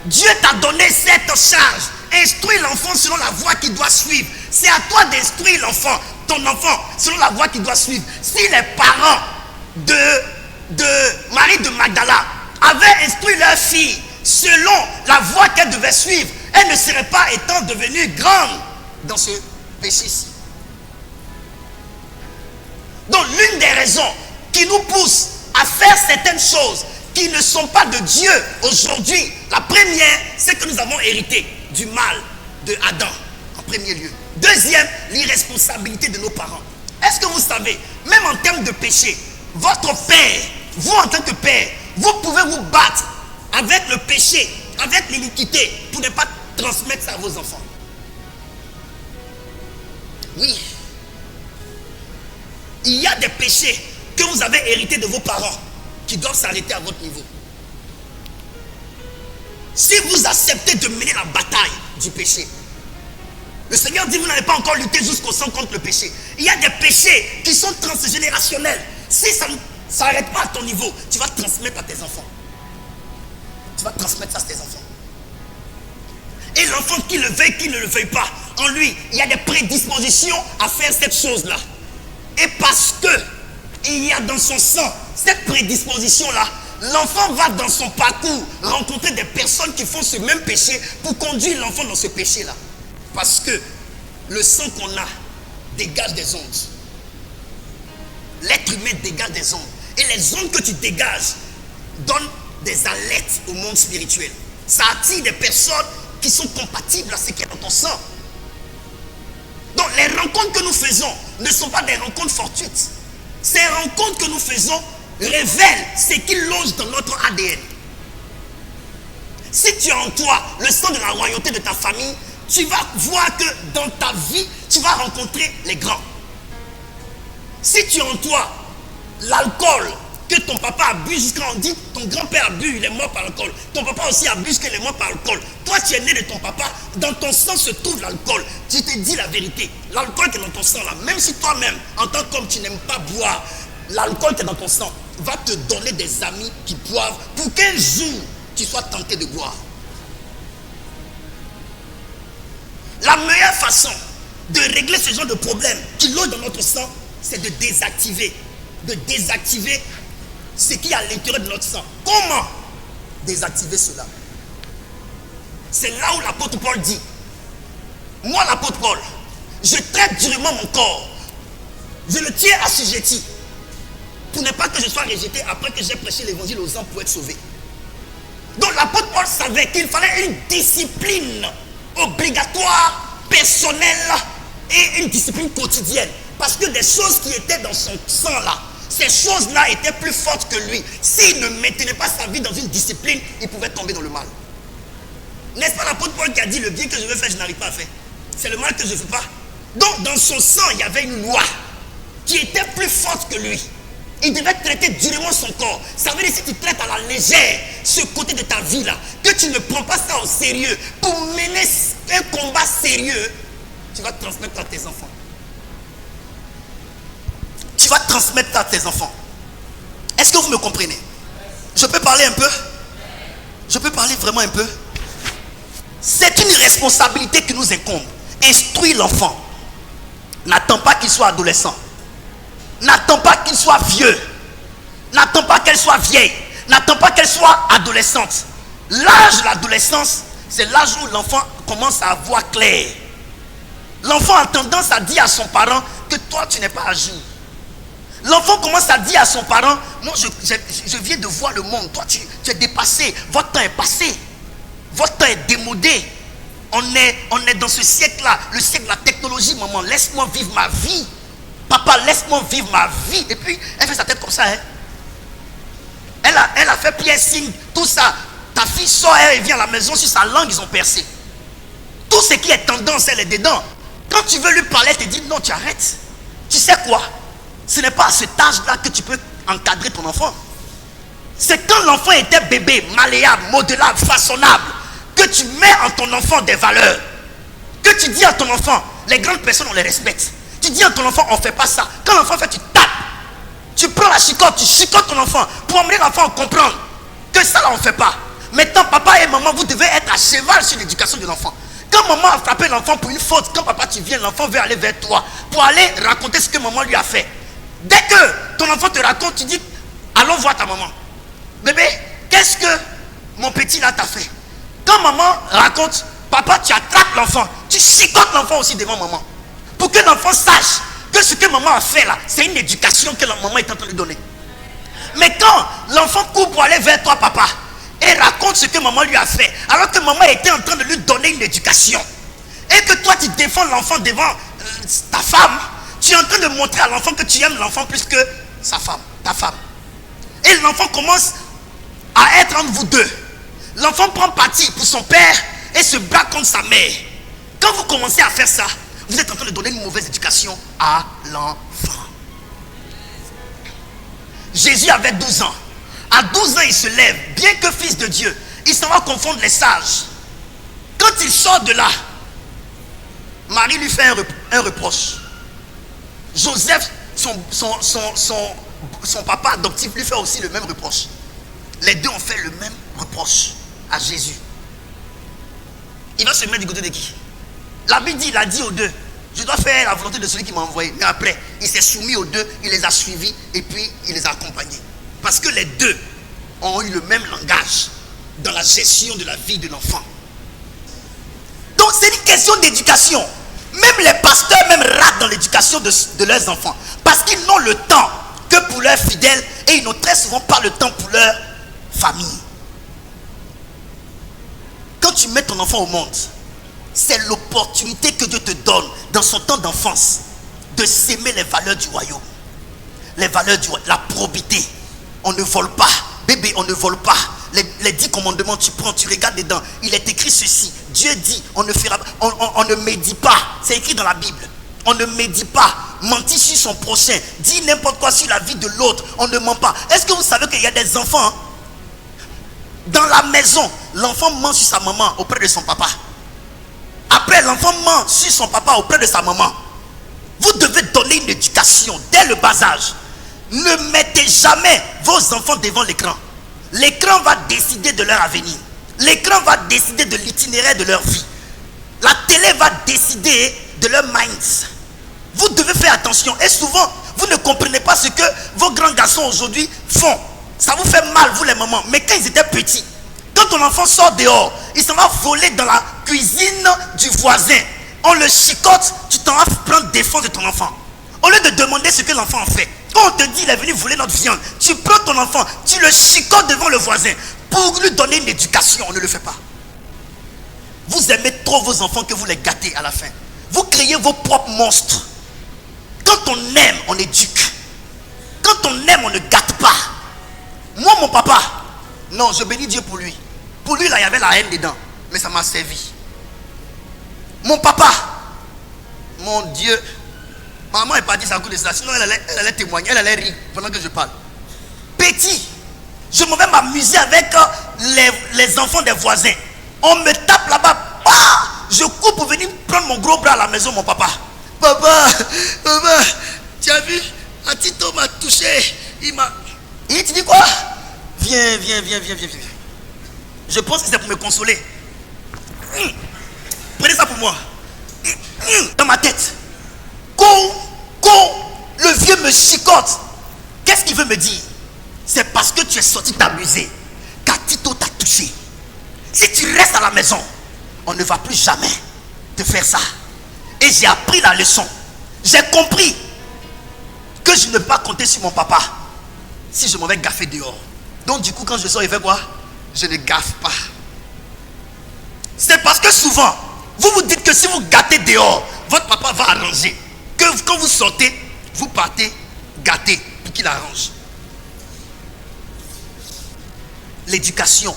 Dieu t'a donné cette charge. Instruis l'enfant selon la voie qu'il doit suivre. C'est à toi d'instruire l'enfant, ton enfant, selon la voie qu'il doit suivre. Si les parents de Marie de Magdala avaient instruit leur fille selon la voie qu'elle devait suivre, elle ne serait pas étant devenue grande dans ce péché-ci. Donc l'une des raisons qui nous pousse à faire certaines choses qui ne sont pas de Dieu aujourd'hui, la première, c'est que nous avons hérité du mal de Adam en premier lieu. Deuxième, l'irresponsabilité de nos parents. Est-ce que vous savez, même en termes de péché, votre père, vous en tant que père, vous pouvez vous battre avec le péché, avec l'iniquité, pour ne pas transmettre ça à vos enfants. Oui. Il y a des péchés que vous avez hérités de vos parents qui doivent s'arrêter à votre niveau. Si vous acceptez de mener la bataille du péché, le Seigneur dit, vous n'avez pas encore lutté jusqu'au sang contre le péché. Il y a des péchés qui sont transgénérationnels. Si ça ne s'arrête pas à ton niveau, tu vas transmettre à tes enfants. Tu vas transmettre ça à tes enfants. Et l'enfant qui le veuille, qui ne le veuille pas, en lui, il y a des prédispositions à faire cette chose-là. Et parce que il y a dans son sang cette prédisposition-là, l'enfant va dans son parcours rencontrer des personnes qui font ce même péché pour conduire l'enfant dans ce péché-là. Parce que le sang qu'on a dégage des ondes. L'être humain dégage des ondes. Et les ondes que tu dégages donnent des alertes au monde spirituel. Ça attire des personnes qui sont compatibles à ce qui est dans ton sang. Donc les rencontres que nous faisons ne sont pas des rencontres fortuites. Ces rencontres que nous faisons révèlent ce qui loge dans notre ADN. Si tu as en toi le sang de la royauté de ta famille, tu vas voir que dans ta vie, tu vas rencontrer les grands. Si tu as en toi l'alcool que ton papa a bu jusqu'à on dit ton grand-père a bu, il est mort par l'alcool. Ton papa aussi a bu jusqu'à il est mort par l'alcool. Toi, tu es né de ton papa, dans ton sang se trouve l'alcool. Tu te dis la vérité. L'alcool qui est dans ton sang là, même si toi-même, en tant qu'homme, tu n'aimes pas boire, l'alcool qui est dans ton sang va te donner des amis qui boivent pour qu'un jour, tu sois tenté de boire. La meilleure façon de régler ce genre de problème qui loge dans notre sang, c'est de désactiver ce qui est à l'intérieur de notre sang. Comment désactiver cela? C'est là où l'apôtre Paul dit, moi l'apôtre Paul, je traite durement mon corps, je le tiens assujetti, pour ne pas que je sois rejeté après que j'ai prêché l'évangile aux hommes pour être sauvé. Donc l'apôtre Paul savait qu'il fallait une discipline obligatoire, personnelle et une discipline quotidienne. Parce que des choses qui étaient dans son sang là, ces choses-là étaient plus fortes que lui. S'il ne maintenait pas sa vie dans une discipline, il pouvait tomber dans le mal. N'est-ce pas l'apôtre Paul qui a dit, le bien que je veux faire, je n'arrive pas à faire. C'est le mal que je ne veux pas. Donc dans son sang, il y avait une loi qui était plus forte que lui. Il devait traiter durement son corps. Ça veut dire que si tu traites à la légère ce côté de ta vie là, que tu ne prends pas ça au sérieux, pour mener un combat sérieux, tu vas transmettre à tes enfants. Tu vas transmettre à tes enfants. Est-ce que vous me comprenez? Je peux parler un peu? Je peux parler vraiment un peu? C'est une responsabilité qui nous incombe. Instruire l'enfant. N'attends pas qu'il soit adolescent. N'attends pas qu'il soit vieux. N'attends pas qu'elle soit vieille. N'attends pas qu'elle soit adolescente. L'âge de l'adolescence, c'est l'âge où l'enfant commence à voir clair. L'enfant a tendance à dire à son parent que toi tu n'es pas à jour. L'enfant commence à dire à son parent, moi je viens de voir le monde, toi tu es dépassé, votre temps est passé, votre temps est démodé. On est dans ce siècle-là, le siècle de la technologie, maman, laisse-moi vivre ma vie. Papa, laisse-moi vivre ma vie. Et puis, elle fait sa tête comme ça. Hein. Elle a fait piercing, tout ça. Ta fille sort, elle vient à la maison, sur sa langue, ils ont percé. Tout ce qui est tendance, elle est dedans. Quand tu veux lui parler, elle te dit non, tu arrêtes. Tu sais quoi? Ce n'est pas à cet âge-là que tu peux encadrer ton enfant. C'est quand l'enfant était bébé, malléable, modelable, façonnable, que tu mets en ton enfant des valeurs. Que tu dis à ton enfant, les grandes personnes, on les respecte. Tu dis à ton enfant, on ne fait pas ça. Quand l'enfant fait, tu tapes. Tu prends la chicotte, tu chicottes ton enfant pour amener l'enfant à comprendre que ça là, on ne fait pas. Maintenant, papa et maman, vous devez être à cheval sur l'éducation de l'enfant. Quand maman a frappé l'enfant pour une faute, quand papa tu viens, l'enfant veut aller vers toi pour aller raconter ce que maman lui a fait. Dès que ton enfant te raconte, tu dis, allons voir ta maman. Bébé, qu'est-ce que mon petit là t'a fait? Quand maman raconte, papa tu attrapes l'enfant, tu chicottes l'enfant aussi devant maman. Pour que l'enfant sache que ce que maman a fait là, c'est une éducation que la maman est en train de lui donner. Mais quand l'enfant court pour aller vers toi, papa, et raconte ce que maman lui a fait, alors que maman était en train de lui donner une éducation, et que toi tu défends l'enfant devant ta femme, tu es en train de montrer à l'enfant que tu aimes l'enfant plus que sa femme, ta femme. Et l'enfant commence à être entre vous deux. L'enfant prend parti pour son père et se bat contre sa mère. Quand vous commencez à faire ça, vous êtes en train de donner une mauvaise éducation à l'enfant. Jésus avait 12 ans. À 12 ans, il se lève. Bien que fils de Dieu, il s'en va confondre les sages. Quand il sort de là, Marie lui fait un reproche. Joseph, son papa adoptif, lui fait aussi le même reproche. Les deux ont fait le même reproche à Jésus. Il va se mettre du côté de qui? La Bible dit, il a dit aux deux, je dois faire la volonté de celui qui m'a envoyé. Mais après, il s'est soumis aux deux, il les a suivis et puis il les a accompagnés. Parce que les deux ont eu le même langage dans la gestion de la vie de l'enfant. Donc c'est une question d'éducation. Même les pasteurs même ratent dans l'éducation de leurs enfants. Parce qu'ils n'ont le temps que pour leurs fidèles et ils n'ont très souvent pas le temps pour leur famille. Quand tu mets ton enfant au monde, c'est l'opportunité que Dieu te donne dans son temps d'enfance de s'aimer les valeurs du royaume. Les valeurs du royaume, la probité. On ne vole pas. Bébé, on ne vole pas. Les 10 commandements, tu prends, tu regardes dedans. Il est écrit ceci. Dieu dit, on ne médit pas. C'est écrit dans la Bible. On ne médit pas. Mentir sur son prochain. Dire n'importe quoi sur la vie de l'autre. On ne ment pas. Est-ce que vous savez qu'il y a des enfants dans la maison, l'enfant ment sur sa maman auprès de son papa. Après, l'enfant ment sur son papa auprès de sa maman. Vous devez donner une éducation dès le bas âge. Ne mettez jamais vos enfants devant l'écran. L'écran va décider de leur avenir. L'écran va décider de l'itinéraire de leur vie. La télé va décider de leur minds. Vous devez faire attention. Et souvent, vous ne comprenez pas ce que vos grands garçons aujourd'hui font. Ça vous fait mal, vous les mamans. Mais quand ils étaient petits, quand ton enfant sort dehors, il s'en va voler dans la cuisine du voisin. On le chicote, tu t'en vas prendre défense de ton enfant. Au lieu de demander ce que l'enfant en fait. Quand on te dit il est venu voler notre viande, tu prends ton enfant, tu le chicotes devant le voisin pour lui donner une éducation. On ne le fait pas. Vous aimez trop vos enfants que vous les gâtez à la fin. Vous créez vos propres monstres. Quand on aime, on éduque. Quand on aime, on ne gâte pas. Moi, mon papa, non, je bénis Dieu pour lui. Pour lui, là, il y avait la haine dedans. Mais ça m'a servi. Mon papa, mon Dieu, maman n'est pas dit ça à cause de ça. Sinon, elle allait témoigner, elle allait rire pendant que je parle. Petit, je m'en vais m'amuser avec les enfants des voisins. On me tape là-bas. Bah, je cours pour venir prendre mon gros bras à la maison, mon papa. Papa, tu as vu? Atito m'a touché. Il te dit quoi? Viens. Je pense que c'est pour me consoler. Prenez ça pour moi. Dans ma tête. Quand le vieux me chicote, qu'est-ce qu'il veut me dire? C'est parce que tu es sorti t'amuser qu'Atito t'a touché. Si tu restes à la maison, on ne va plus jamais te faire ça. Et j'ai appris la leçon. J'ai compris que je ne peux pas compter sur mon papa si je m'en vais gaffer dehors. Donc du coup, quand je sors, il fait quoi? Je ne gaffe pas. C'est parce que souvent, vous vous dites que si vous gâtez dehors, votre papa va arranger. Que quand vous sortez, vous partez gâter pour qu'il arrange. L'éducation,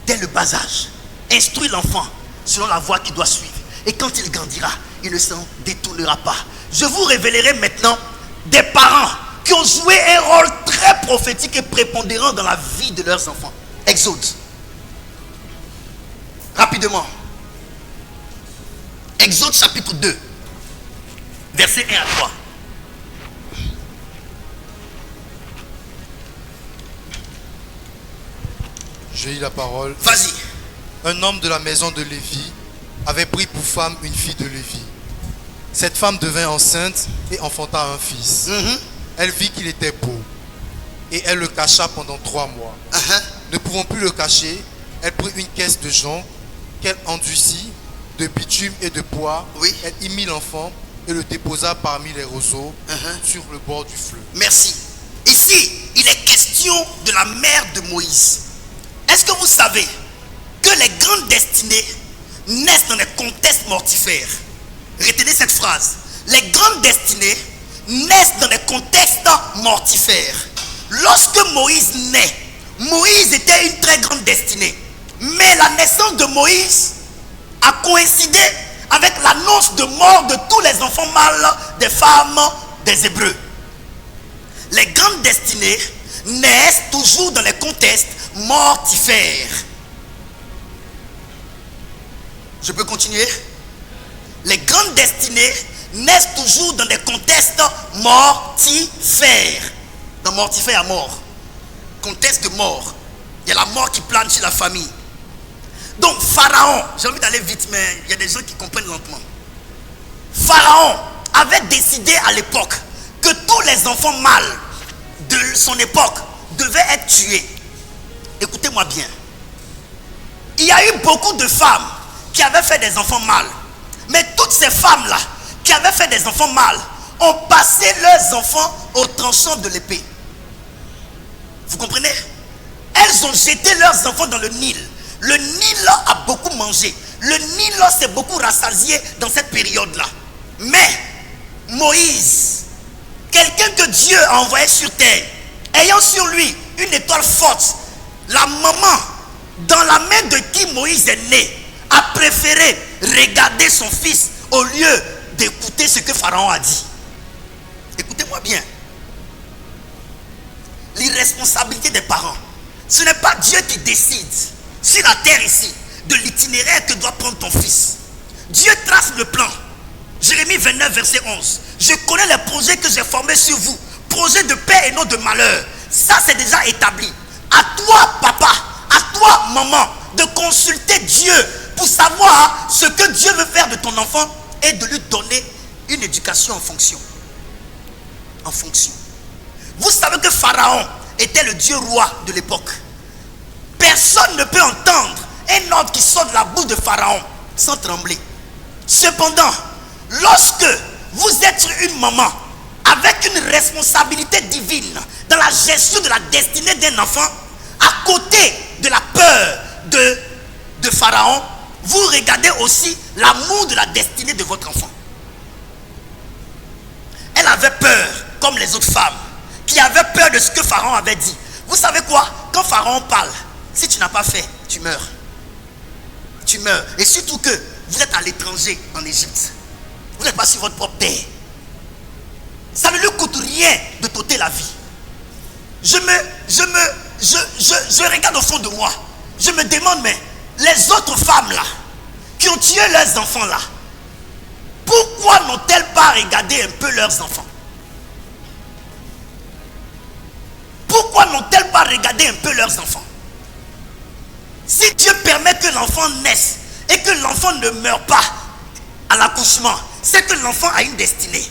dès le bas âge, instruit l'enfant selon la voie qu'il doit suivre. Et quand il grandira, il ne s'en détournera pas. Je vous révélerai maintenant des parents qui ont joué un rôle très prophétique et prépondérant dans la vie de leurs enfants. Exode. Rapidement. Exode chapitre 2. Versets 1 à 3. J'ai eu la parole. Vas-y. Un homme de la maison de Lévi avait pris pour femme une fille de Lévi. Cette femme devint enceinte et enfanta un fils. Elle vit qu'il était beau et elle le cacha pendant 3 mois. Ne pouvant plus le cacher, elle prit une caisse de jonc qu'elle endurcit de bitume et de bois. Oui. Elle y mit l'enfant et le déposa parmi les roseaux sur le bord du fleuve. Merci. Ici, il est question de la mère de Moïse. Est-ce que vous savez que les grandes destinées naissent dans des contextes mortifères? Retenez cette phrase. Les grandes destinées naissent dans des contextes mortifères. Lorsque Moïse naît, Moïse était une très grande destinée. Mais la naissance de Moïse a coïncidé avec l'annonce de mort de tous les enfants mâles des femmes des Hébreux. Les grandes destinées naissent toujours dans les contextes mortifères. Je peux continuer? Les grandes destinées naissent toujours dans des contextes mortifères. Dans mortifère à mort. Contexte de mort. Il y a la mort qui plane sur la famille. Donc Pharaon, j'ai envie d'aller vite, mais il y a des gens qui comprennent lentement. Pharaon avait décidé à l'époque que tous les enfants mâles de son époque devaient être tués. Écoutez-moi bien. Il y a eu beaucoup de femmes qui avaient fait des enfants mâles. Mais toutes ces femmes-là qui avaient fait des enfants mâles ont passé leurs enfants au tranchant de l'épée. Vous comprenez? Elles ont jeté leurs enfants dans le Nil. Le Nil a beaucoup mangé. Le Nil s'est beaucoup rassasié dans cette période-là. Mais Moïse, quelqu'un que Dieu a envoyé sur terre, ayant sur lui une étoile forte, la maman dans la main de qui Moïse est né, a préféré regarder son fils au lieu d'écouter ce que Pharaon a dit. Écoutez-moi bien. L'irresponsabilité des parents, ce n'est pas Dieu qui décide sur la terre ici de l'itinéraire que doit prendre ton fils. Dieu trace le plan. Jérémie 29 verset 11. Je connais les projets que j'ai formés sur vous, projets de paix et non de malheur. Ça c'est déjà établi. À toi papa, à toi maman, de consulter Dieu pour savoir ce que Dieu veut faire de ton enfant et de lui donner une éducation en fonction. En fonction. Vous savez que Pharaon était le Dieu roi de l'époque. Personne ne peut entendre un ordre qui sort de la bouche de Pharaon sans trembler. Cependant, lorsque vous êtes une maman avec une responsabilité divine dans la gestion de la destinée d'un enfant, à côté de la peur de Pharaon, vous regardez aussi l'amour de la destinée de votre enfant. Elle avait peur, comme les autres femmes, qui avaient peur de ce que Pharaon avait dit. Vous savez quoi? Quand Pharaon parle, si tu n'as pas fait, tu meurs. Tu meurs. Et surtout que vous êtes à l'étranger, en Égypte. Vous n'êtes pas sur votre propre terre. Ça ne lui coûte rien de t'ôter la vie. Je regarde au fond de moi. Je me demande, mais les autres femmes là, qui ont tué leurs enfants là, pourquoi n'ont-elles pas regardé un peu leurs enfants? Pourquoi n'ont-elles pas regardé un peu leurs enfants? Si Dieu permet que l'enfant naisse et que l'enfant ne meurt pas à l'accouchement, c'est que l'enfant a une destinée.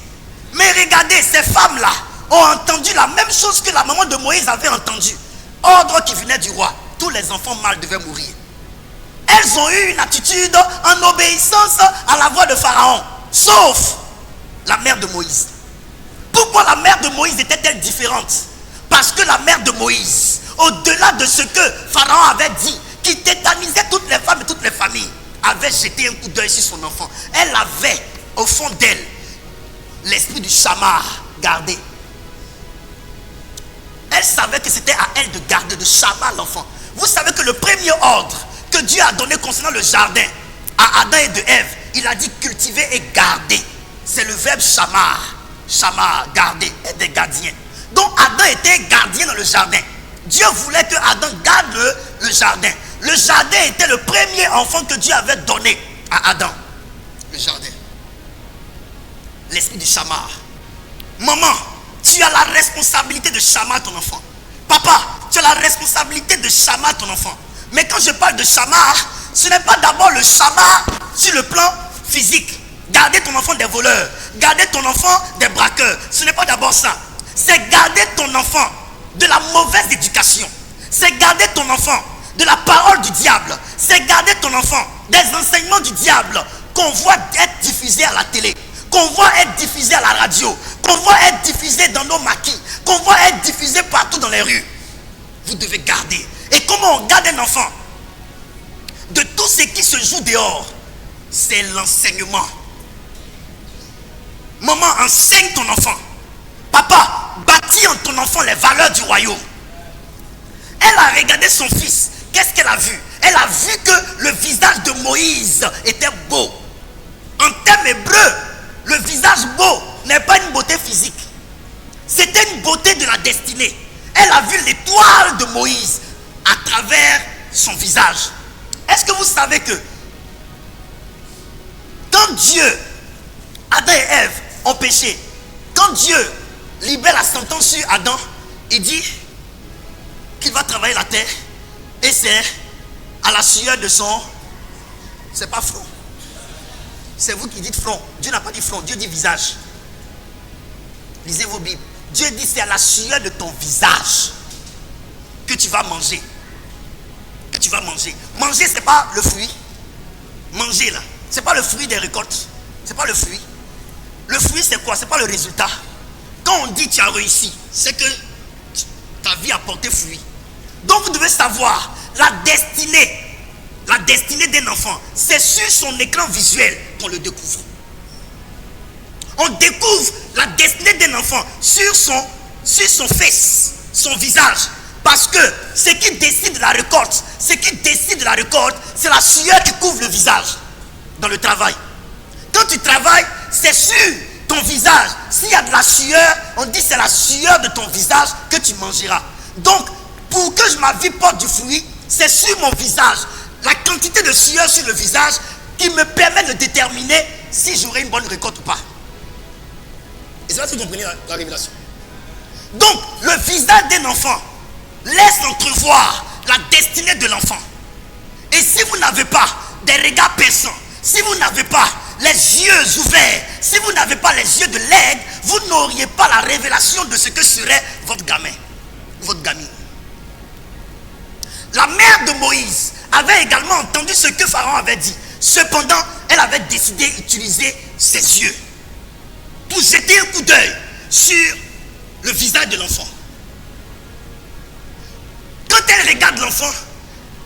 Mais regardez, ces femmes-là ont entendu la même chose que la maman de Moïse avait entendu. Ordre qui venait du roi. Tous les enfants mâles devaient mourir. Elles ont eu une attitude en obéissance à la voix de Pharaon. Sauf la mère de Moïse. Pourquoi la mère de Moïse était-elle différente? Parce que la mère de Moïse, au-delà de ce que Pharaon avait dit, qui tétanisait toutes les femmes et toutes les familles, avait jeté un coup d'œil sur son enfant. Elle avait au fond d'elle l'esprit du chamar gardé. Elle savait que c'était à elle de garder, de chamar l'enfant. Vous savez que le premier ordre que Dieu a donné concernant le jardin à Adam et de Ève, il a dit cultiver et garder. C'est le verbe chamar. Chamar, garder, être des gardiens. Donc Adam était gardien dans le jardin. Dieu voulait que Adam garde le jardin. Le jardin était le premier enfant que Dieu avait donné à Adam. Le jardin. L'esprit du chamar. Maman, tu as la responsabilité de chamar ton enfant. Papa, tu as la responsabilité de chamar ton enfant. Mais quand je parle de chamar, ce n'est pas d'abord le chamar sur le plan physique. Garder ton enfant des voleurs, garder ton enfant des braqueurs. Ce n'est pas d'abord ça. C'est garder ton enfant de la mauvaise éducation. C'est garder ton enfant de la parole du diable. C'est garder ton enfant des enseignements du diable qu'on voit être diffusés à la télé, qu'on voit être diffusés à la radio, qu'on voit être diffusés dans nos maquis, qu'on voit être diffusés partout dans les rues. Vous devez garder. Et comment on garde un enfant de tout ce qui se joue dehors? C'est l'enseignement. Maman, enseigne ton enfant. Papa, bâtis en ton enfant les valeurs du royaume. Elle a regardé son fils. Qu'est-ce qu'elle a vu? Elle a vu que le visage de Moïse était beau. En termes hébreux, le visage beau n'est pas une beauté physique. C'était une beauté de la destinée. Elle a vu l'étoile de Moïse à travers son visage. Est-ce que vous savez que quand Dieu, Adam et Ève ont péché, quand Dieu libère la sentence sur Adam, il dit qu'il va travailler la terre et c'est à la sueur de son... C'est pas front. C'est vous qui dites front. Dieu n'a pas dit front, Dieu dit visage. Lisez vos Bibles. Dieu dit c'est à la sueur de ton visage que tu vas manger. Que tu vas manger. Manger, c'est pas le fruit. Manger là, c'est pas le fruit des récoltes. C'est pas le fruit. Le fruit, c'est quoi? C'est pas le résultat. Quand on dit tu as réussi, c'est que ta vie a porté fruit. Donc vous devez savoir la destinée d'un enfant, c'est sur son écran visuel qu'on le découvre. On découvre la destinée d'un enfant sur son face, son visage. Parce que ce qui décide de la récolte, c'est la sueur qui couvre le visage dans le travail. Quand tu travailles, c'est sur ton visage. S'il y a de la sueur, on dit c'est la sueur de ton visage que tu mangeras. Donc, pour que ma vie porte du fruit, c'est sur mon visage. La quantité de sueur sur le visage qui me permet de déterminer si j'aurai une bonne récolte ou pas. Et c'est là que vous comprenez la révélation. Donc, le visage d'un enfant laisse entrevoir la destinée de l'enfant. Et si vous n'avez pas des regards perçants, si vous n'avez pas les yeux ouverts, si vous n'avez pas les yeux de l'aigle, vous n'auriez pas la révélation de ce que serait votre gamin. votre gamine. La mère de Moïse avait également entendu ce que Pharaon avait dit. Cependant, elle avait décidé d'utiliser ses yeux pour jeter un coup d'œil sur le visage de l'enfant. Quand elle regarde l'enfant,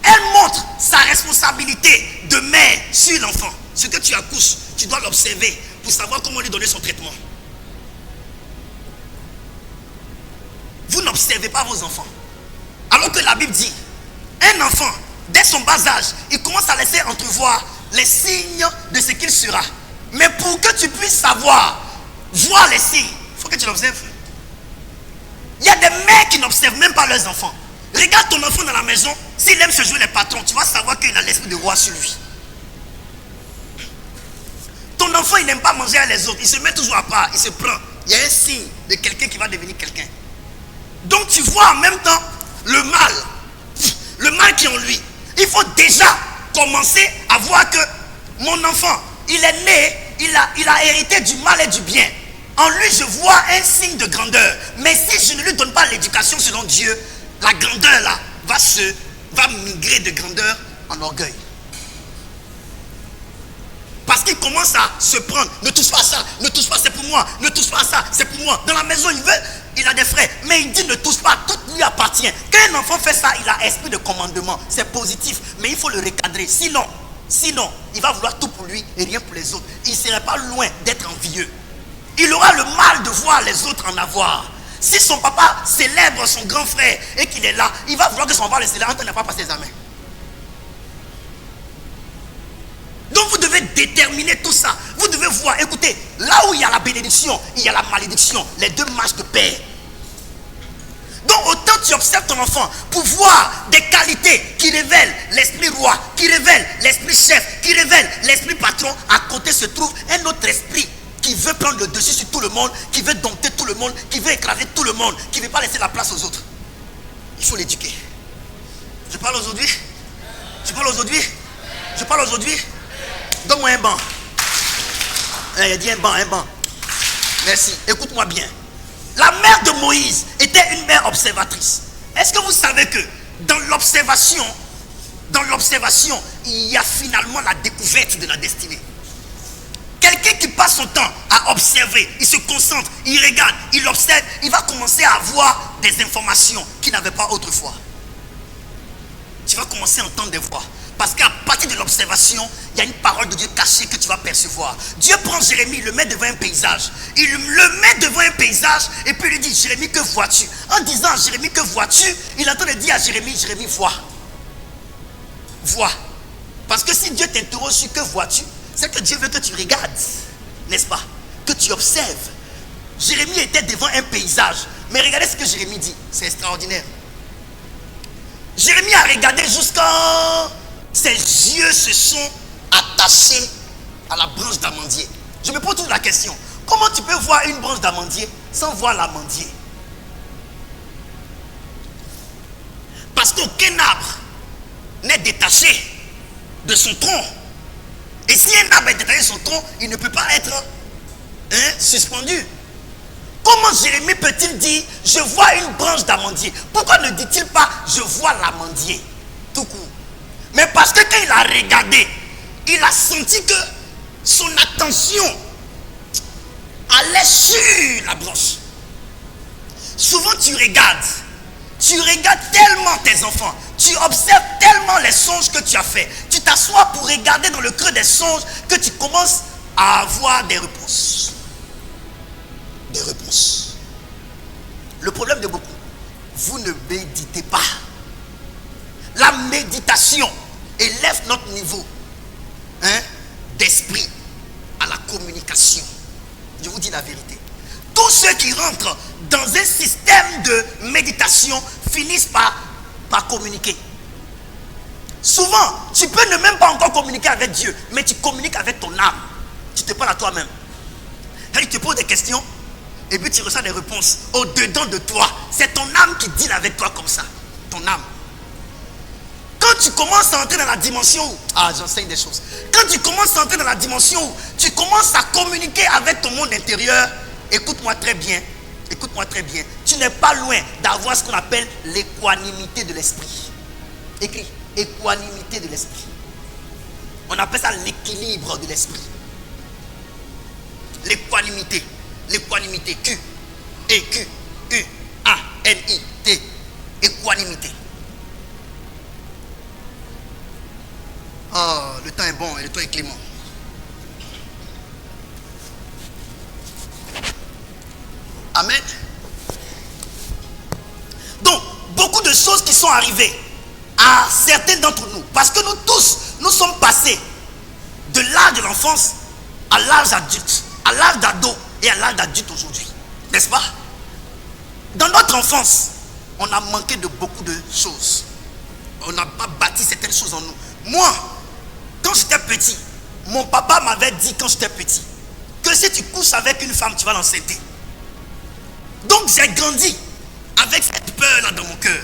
elle montre sa responsabilité de mère sur l'enfant. Ce que tu accouches, tu dois l'observer pour savoir comment lui donner son traitement. Vous n'observez pas vos enfants. Alors que la Bible dit, un enfant, dès son bas âge, il commence à laisser entrevoir les signes de ce qu'il sera. Mais pour que tu puisses savoir, voir les signes, il faut que tu l'observes. Il y a des mères qui n'observent même pas leurs enfants. Regarde ton enfant dans la maison, s'il aime se jouer les patrons, tu vas savoir qu'il a l'esprit de roi sur lui. Ton enfant, il n'aime pas manger avec les autres, il se met toujours à part, il se prend. Il y a un signe de quelqu'un qui va devenir quelqu'un. Donc tu vois en même temps le mal qui est en lui. Il faut déjà commencer à voir que mon enfant, il est né, il a hérité du mal et du bien. En lui, je vois un signe de grandeur. Mais si je ne lui donne pas l'éducation selon Dieu, la grandeur là va migrer de grandeur en orgueil. Parce qu'il commence à se prendre. Ne touche pas à ça, ne touche pas, c'est pour moi. Ne touche pas à ça, c'est pour moi. Dans la maison, il a des frères, mais il dit ne touche pas, tout lui appartient. Quand un enfant fait ça, il a esprit de commandement. C'est positif, mais il faut le recadrer. Sinon, il va vouloir tout pour lui et rien pour les autres. Il ne serait pas loin d'être envieux. Il aura le mal de voir les autres en avoir. Si son papa célèbre son grand frère et qu'il est là, il va vouloir que son papa le célèbre. Il n'a pas passé les examens. Donc vous devez déterminer tout ça. Vous devez voir, écoutez, là où il y a la bénédiction, il y a la malédiction. Les deux marchent de pair. Donc autant tu observes ton enfant pour voir des qualités qui révèlent l'esprit roi, qui révèlent l'esprit chef, qui révèlent l'esprit patron. À côté se trouve un autre esprit qui veut prendre le dessus sur tout le monde, qui veut dompter tout le monde, qui veut écraser tout le monde, qui ne veut pas laisser la place aux autres. Il faut l'éduquer. Je parle aujourd'hui. Donne-moi un banc. Il a dit un banc. Merci. Écoute-moi bien. La mère de Moïse était une mère observatrice. Est-ce que vous savez que dans l'observation, il y a finalement la découverte de la destinée. Quelqu'un qui passe son temps à observer, il se concentre, il regarde, il observe, il va commencer à avoir des informations qu'il n'avait pas autrefois. Tu vas commencer à entendre des voix. Parce qu'à partir de l'observation, il y a une parole de Dieu cachée que tu vas percevoir. Dieu prend Jérémie, le met devant un paysage. Il le met devant un paysage et puis lui dit, Jérémie, que vois-tu? En disant à Jérémie, que vois-tu? Il est en train de dire à Jérémie, Jérémie, vois. Vois. Parce que si Dieu t'interroge sur que vois-tu, c'est que Dieu veut que tu regardes. N'est-ce pas? Que tu observes. Jérémie était devant un paysage. Mais regardez ce que Jérémie dit. C'est extraordinaire. Jérémie a regardé jusqu'à... Ses yeux se sont attachés à la branche d'amandier. Je me pose toujours la question. Comment tu peux voir une branche d'amandier sans voir l'amandier? Parce qu'aucun arbre n'est détaché de son tronc. Et si un arbre est détaché de son tronc, il ne peut pas être suspendu. Comment Jérémie peut-il dire, je vois une branche d'amandier? Pourquoi ne dit-il pas, je vois l'amandier? Tout court. Mais parce que quand il a regardé, il a senti que son attention allait sur la branche. Souvent tu regardes tellement tes enfants, tu observes tellement les songes que tu as fait. Tu t'assois pour regarder dans le creux des songes que tu commences à avoir des réponses. Des réponses. Le problème de beaucoup, vous ne méditez pas. La méditation élève notre niveau d'esprit à la communication. Je vous dis la vérité. Tous ceux qui rentrent dans un système de méditation finissent par communiquer. Souvent, tu peux ne même pas encore communiquer avec Dieu, mais tu communiques avec ton âme. Tu te parles à toi-même. Tu te poses des questions et puis tu reçois des réponses au-dedans de toi. C'est ton âme qui deal avec toi comme ça. Ton âme. Quand tu commences à entrer dans la dimension où, j'enseigne des choses. Quand tu commences à entrer dans la dimension où tu commences à communiquer avec ton monde intérieur, écoute-moi très bien. écoute-moi très bien, tu n'es pas loin d'avoir ce qu'on appelle l'équanimité de l'esprit. Écrit, équanimité de l'esprit. On appelle ça l'équilibre de l'esprit. L'équanimité. L'équanimité. Q-U-A-N-I-T. Équanimité. Oh, le temps est bon et le temps est clément. Amen. Donc, beaucoup de choses qui sont arrivées à certains d'entre nous. Parce que nous tous, nous sommes passés de l'âge de l'enfance à l'âge adulte, à l'âge d'ado et à l'âge d'adulte aujourd'hui. N'est-ce pas? Dans notre enfance, on a manqué de beaucoup de choses. On n'a pas bâti certaines choses en nous. Moi, quand j'étais petit, mon papa m'avait dit quand j'étais petit que si tu couches avec une femme, tu vas l'enceinter. Donc j'ai grandi avec cette peur-là dans mon cœur.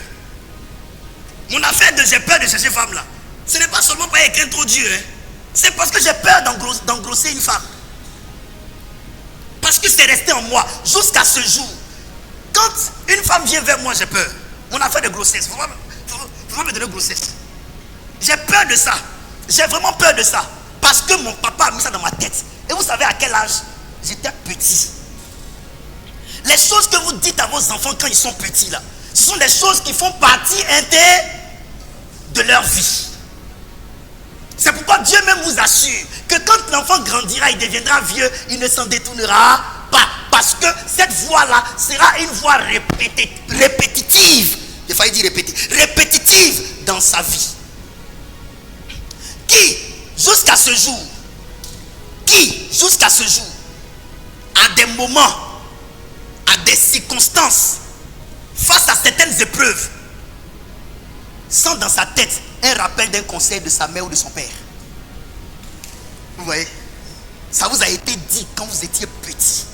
Mon affaire de j'ai peur de chercher femme là, ce n'est pas seulement pas écrit trop dur, hein. C'est parce que j'ai peur d'engrosser une femme. Parce que c'est resté en moi jusqu'à ce jour. Quand une femme vient vers moi, j'ai peur. Mon affaire de grossesse, faut pas me donner grossesse. J'ai peur de ça. J'ai vraiment peur de ça. Parce que mon papa a mis ça dans ma tête. Et vous savez à quel âge? J'étais petit. Les choses que vous dites à vos enfants quand ils sont petits là, ce sont des choses qui font partie intégrante de leur vie. C'est pourquoi Dieu même vous assure que quand l'enfant grandira, il deviendra vieux, il ne s'en détournera pas. Parce que cette voix-là sera une voix répétitive. J'ai failli dire répétitive dans sa vie. Qui, jusqu'à ce jour, à des moments, à des circonstances, face à certaines épreuves, sent dans sa tête un rappel d'un conseil de sa mère ou de son père. Vous voyez? Ça vous a été dit quand vous étiez petit.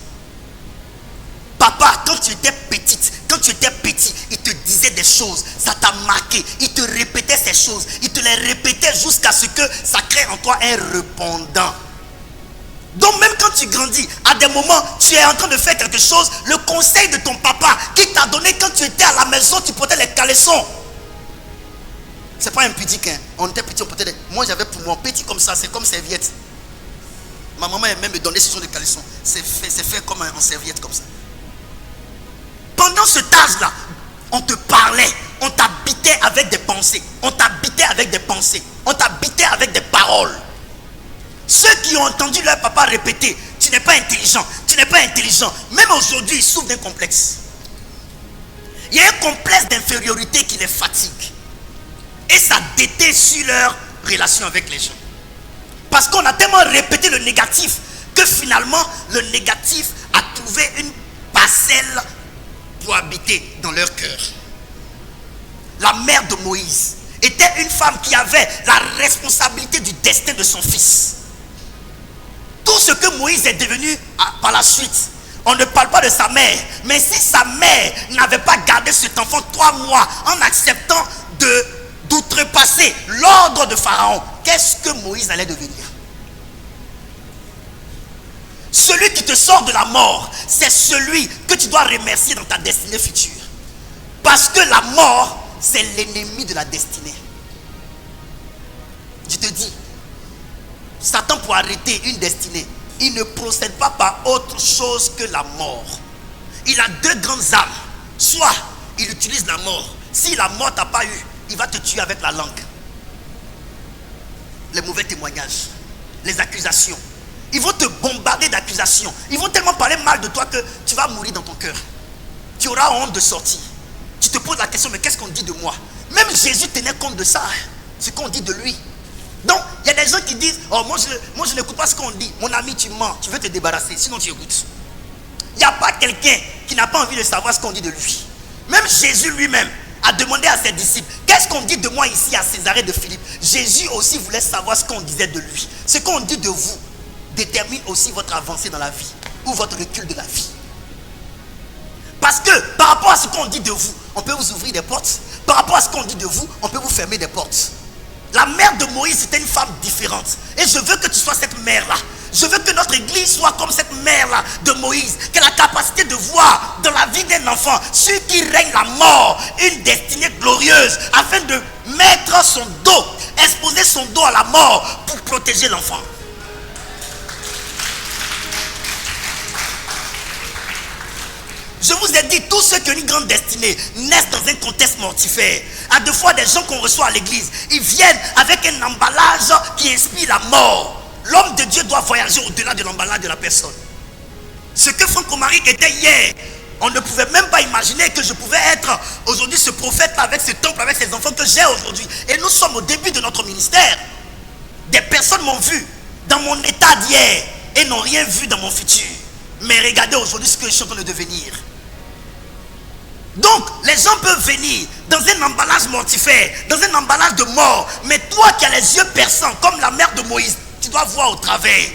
Papa, quand tu étais petite, quand tu étais petit, il te disait des choses, ça t'a marqué, il te répétait ces choses, il te les répétait jusqu'à ce que ça crée en toi un répondant. Donc même quand tu grandis, à des moments, tu es en train de faire quelque chose, le conseil de ton papa qui t'a donné quand tu étais à la maison, tu portais les caleçons. C'est pas impudique, hein. On était petit, on portait moi j'avais pour mon petit comme ça, c'est comme serviette. Ma maman elle même me donnait ce genre de caleçons. C'est fait comme en serviette comme ça. Pendant ce âge-là, on te parlait, on t'habitait avec des pensées, on t'habitait avec des pensées, on t'habitait avec des paroles. Ceux qui ont entendu leur papa répéter, tu n'es pas intelligent, tu n'es pas intelligent, même aujourd'hui ils souffrent d'un complexe. Il y a un complexe d'infériorité qui les fatigue. Et ça déteint sur leur relation avec les gens. Parce qu'on a tellement répété le négatif que finalement le négatif a trouvé une parcelle pour habiter dans leur cœur. La mère de Moïse était une femme qui avait la responsabilité du destin de son fils. Tout ce que Moïse est devenu par la suite, on ne parle pas de sa mère. Mais si sa mère n'avait pas gardé cet enfant 3 mois en acceptant d'outrepasser l'ordre de Pharaon, qu'est-ce que Moïse allait devenir? Celui qui te sort de la mort, c'est celui que tu dois remercier dans ta destinée future. Parce que la mort, c'est l'ennemi de la destinée. Je te dis, Satan, pour arrêter une destinée, il ne procède pas par autre chose que la mort. Il a 2 grandes armes. Soit il utilise la mort. Si la mort t'a pas eu, il va te tuer avec la langue. Les mauvais témoignages, les accusations. Ils vont te bombarder d'accusations. Ils vont tellement parler mal de toi que tu vas mourir dans ton cœur. Tu auras honte de sortir. Tu te poses la question, mais qu'est-ce qu'on dit de moi? Même Jésus tenait compte de ça, ce qu'on dit de lui. Donc, il y a des gens qui disent, oh, moi je n'écoute pas ce qu'on dit. Mon ami, tu mens, tu veux te débarrasser, sinon tu écoutes. Il n'y a pas quelqu'un qui n'a pas envie de savoir ce qu'on dit de lui. Même Jésus lui-même a demandé à ses disciples, qu'est-ce qu'on dit de moi ici à Césarée de Philippe? Jésus aussi voulait savoir ce qu'on disait de lui. Ce qu'on dit de vous détermine aussi votre avancée dans la vie ou votre recul de la vie. Parce que par rapport à ce qu'on dit de vous, on peut vous ouvrir des portes. Par rapport à ce qu'on dit de vous, on peut vous fermer des portes. La mère de Moïse était une femme différente. Et je veux que tu sois cette mère-là. Je veux que notre église soit comme cette mère-là de Moïse, qui a la capacité de voir dans la vie d'un enfant, celui qui règne la mort, une destinée glorieuse, afin de mettre son dos, exposer son dos à la mort pour protéger l'enfant. Je vous ai dit, tous ceux qui ont une grande destinée naissent dans un contexte mortifère. À deux fois, des gens qu'on reçoit à l'église, ils viennent avec un emballage qui inspire la mort. L'homme de Dieu doit voyager au-delà de l'emballage de la personne. Ce que Franck Omaric était hier, on ne pouvait même pas imaginer que je pouvais être aujourd'hui ce prophète-là avec ce temple, avec ces enfants que j'ai aujourd'hui. Et nous sommes au début de notre ministère. Des personnes m'ont vu dans mon état d'hier et n'ont rien vu dans mon futur. Mais regardez aujourd'hui ce que je suis en train de devenir. Donc, les gens peuvent venir dans un emballage mortifère, dans un emballage de mort. Mais toi qui as les yeux perçants, comme la mère de Moïse, tu dois voir au travers.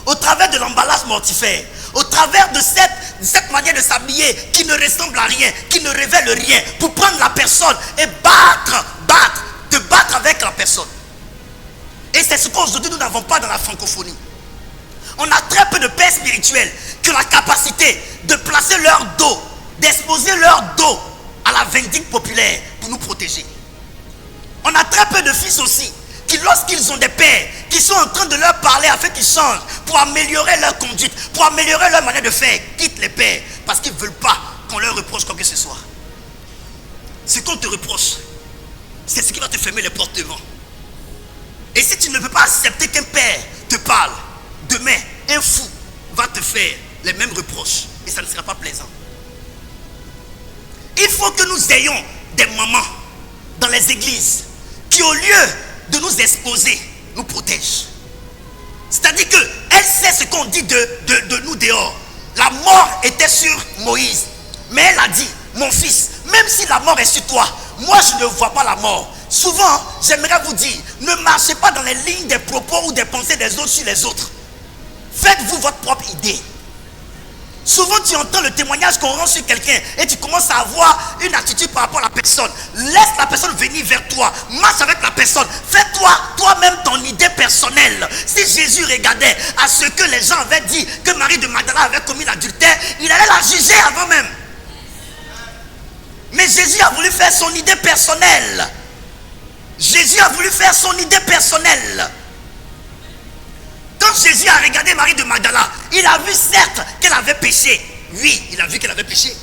Au travers de l'emballage mortifère. Au travers de cette manière de s'habiller qui ne ressemble à rien, qui ne révèle rien. Pour prendre la personne et te battre avec la personne. Et c'est ce qu'aujourd'hui nous n'avons pas dans la francophonie. On a très peu de pères spirituels qui ont la capacité de placer leur dos, d'exposer leur dos à la vindicte populaire pour nous protéger. On a très peu de fils aussi qui, lorsqu'ils ont des pères qui sont en train de leur parler afin qu'ils changent, pour améliorer leur conduite, pour améliorer leur manière de faire, quittent les pères parce qu'ils ne veulent pas qu'on leur reproche quoi que ce soit. Ce qu'on te reproche, c'est ce qui va te fermer les portes devant. Et si tu ne peux pas accepter qu'un père te parle, demain, un fou va te faire les mêmes reproches et ça ne sera pas plaisant. Il faut que nous ayons des mamans dans les églises qui, au lieu de nous exposer, nous protègent. C'est-à-dire qu'elle sait ce qu'on dit de nous dehors. La mort était sur Moïse, mais elle a dit, mon fils, même si la mort est sur toi, moi je ne vois pas la mort. Souvent, j'aimerais vous dire, ne marchez pas dans les lignes des propos ou des pensées des autres sur les autres. Faites-vous votre propre idée. Souvent tu entends le témoignage qu'on rend sur quelqu'un et tu commences à avoir une attitude par rapport à la personne. Laisse la personne venir vers toi. Marche avec la personne. Fais-toi toi-même ton idée personnelle. Si Jésus regardait à ce que les gens avaient dit que Marie de Magdala avait commis l'adultère, il allait la juger avant même. Mais Jésus a voulu faire son idée personnelle. Jésus a voulu faire son idée personnelle. Quand Jésus a regardé Marie de Magdala, il a vu certes qu'elle avait péché. Oui, il a vu qu'elle avait péché.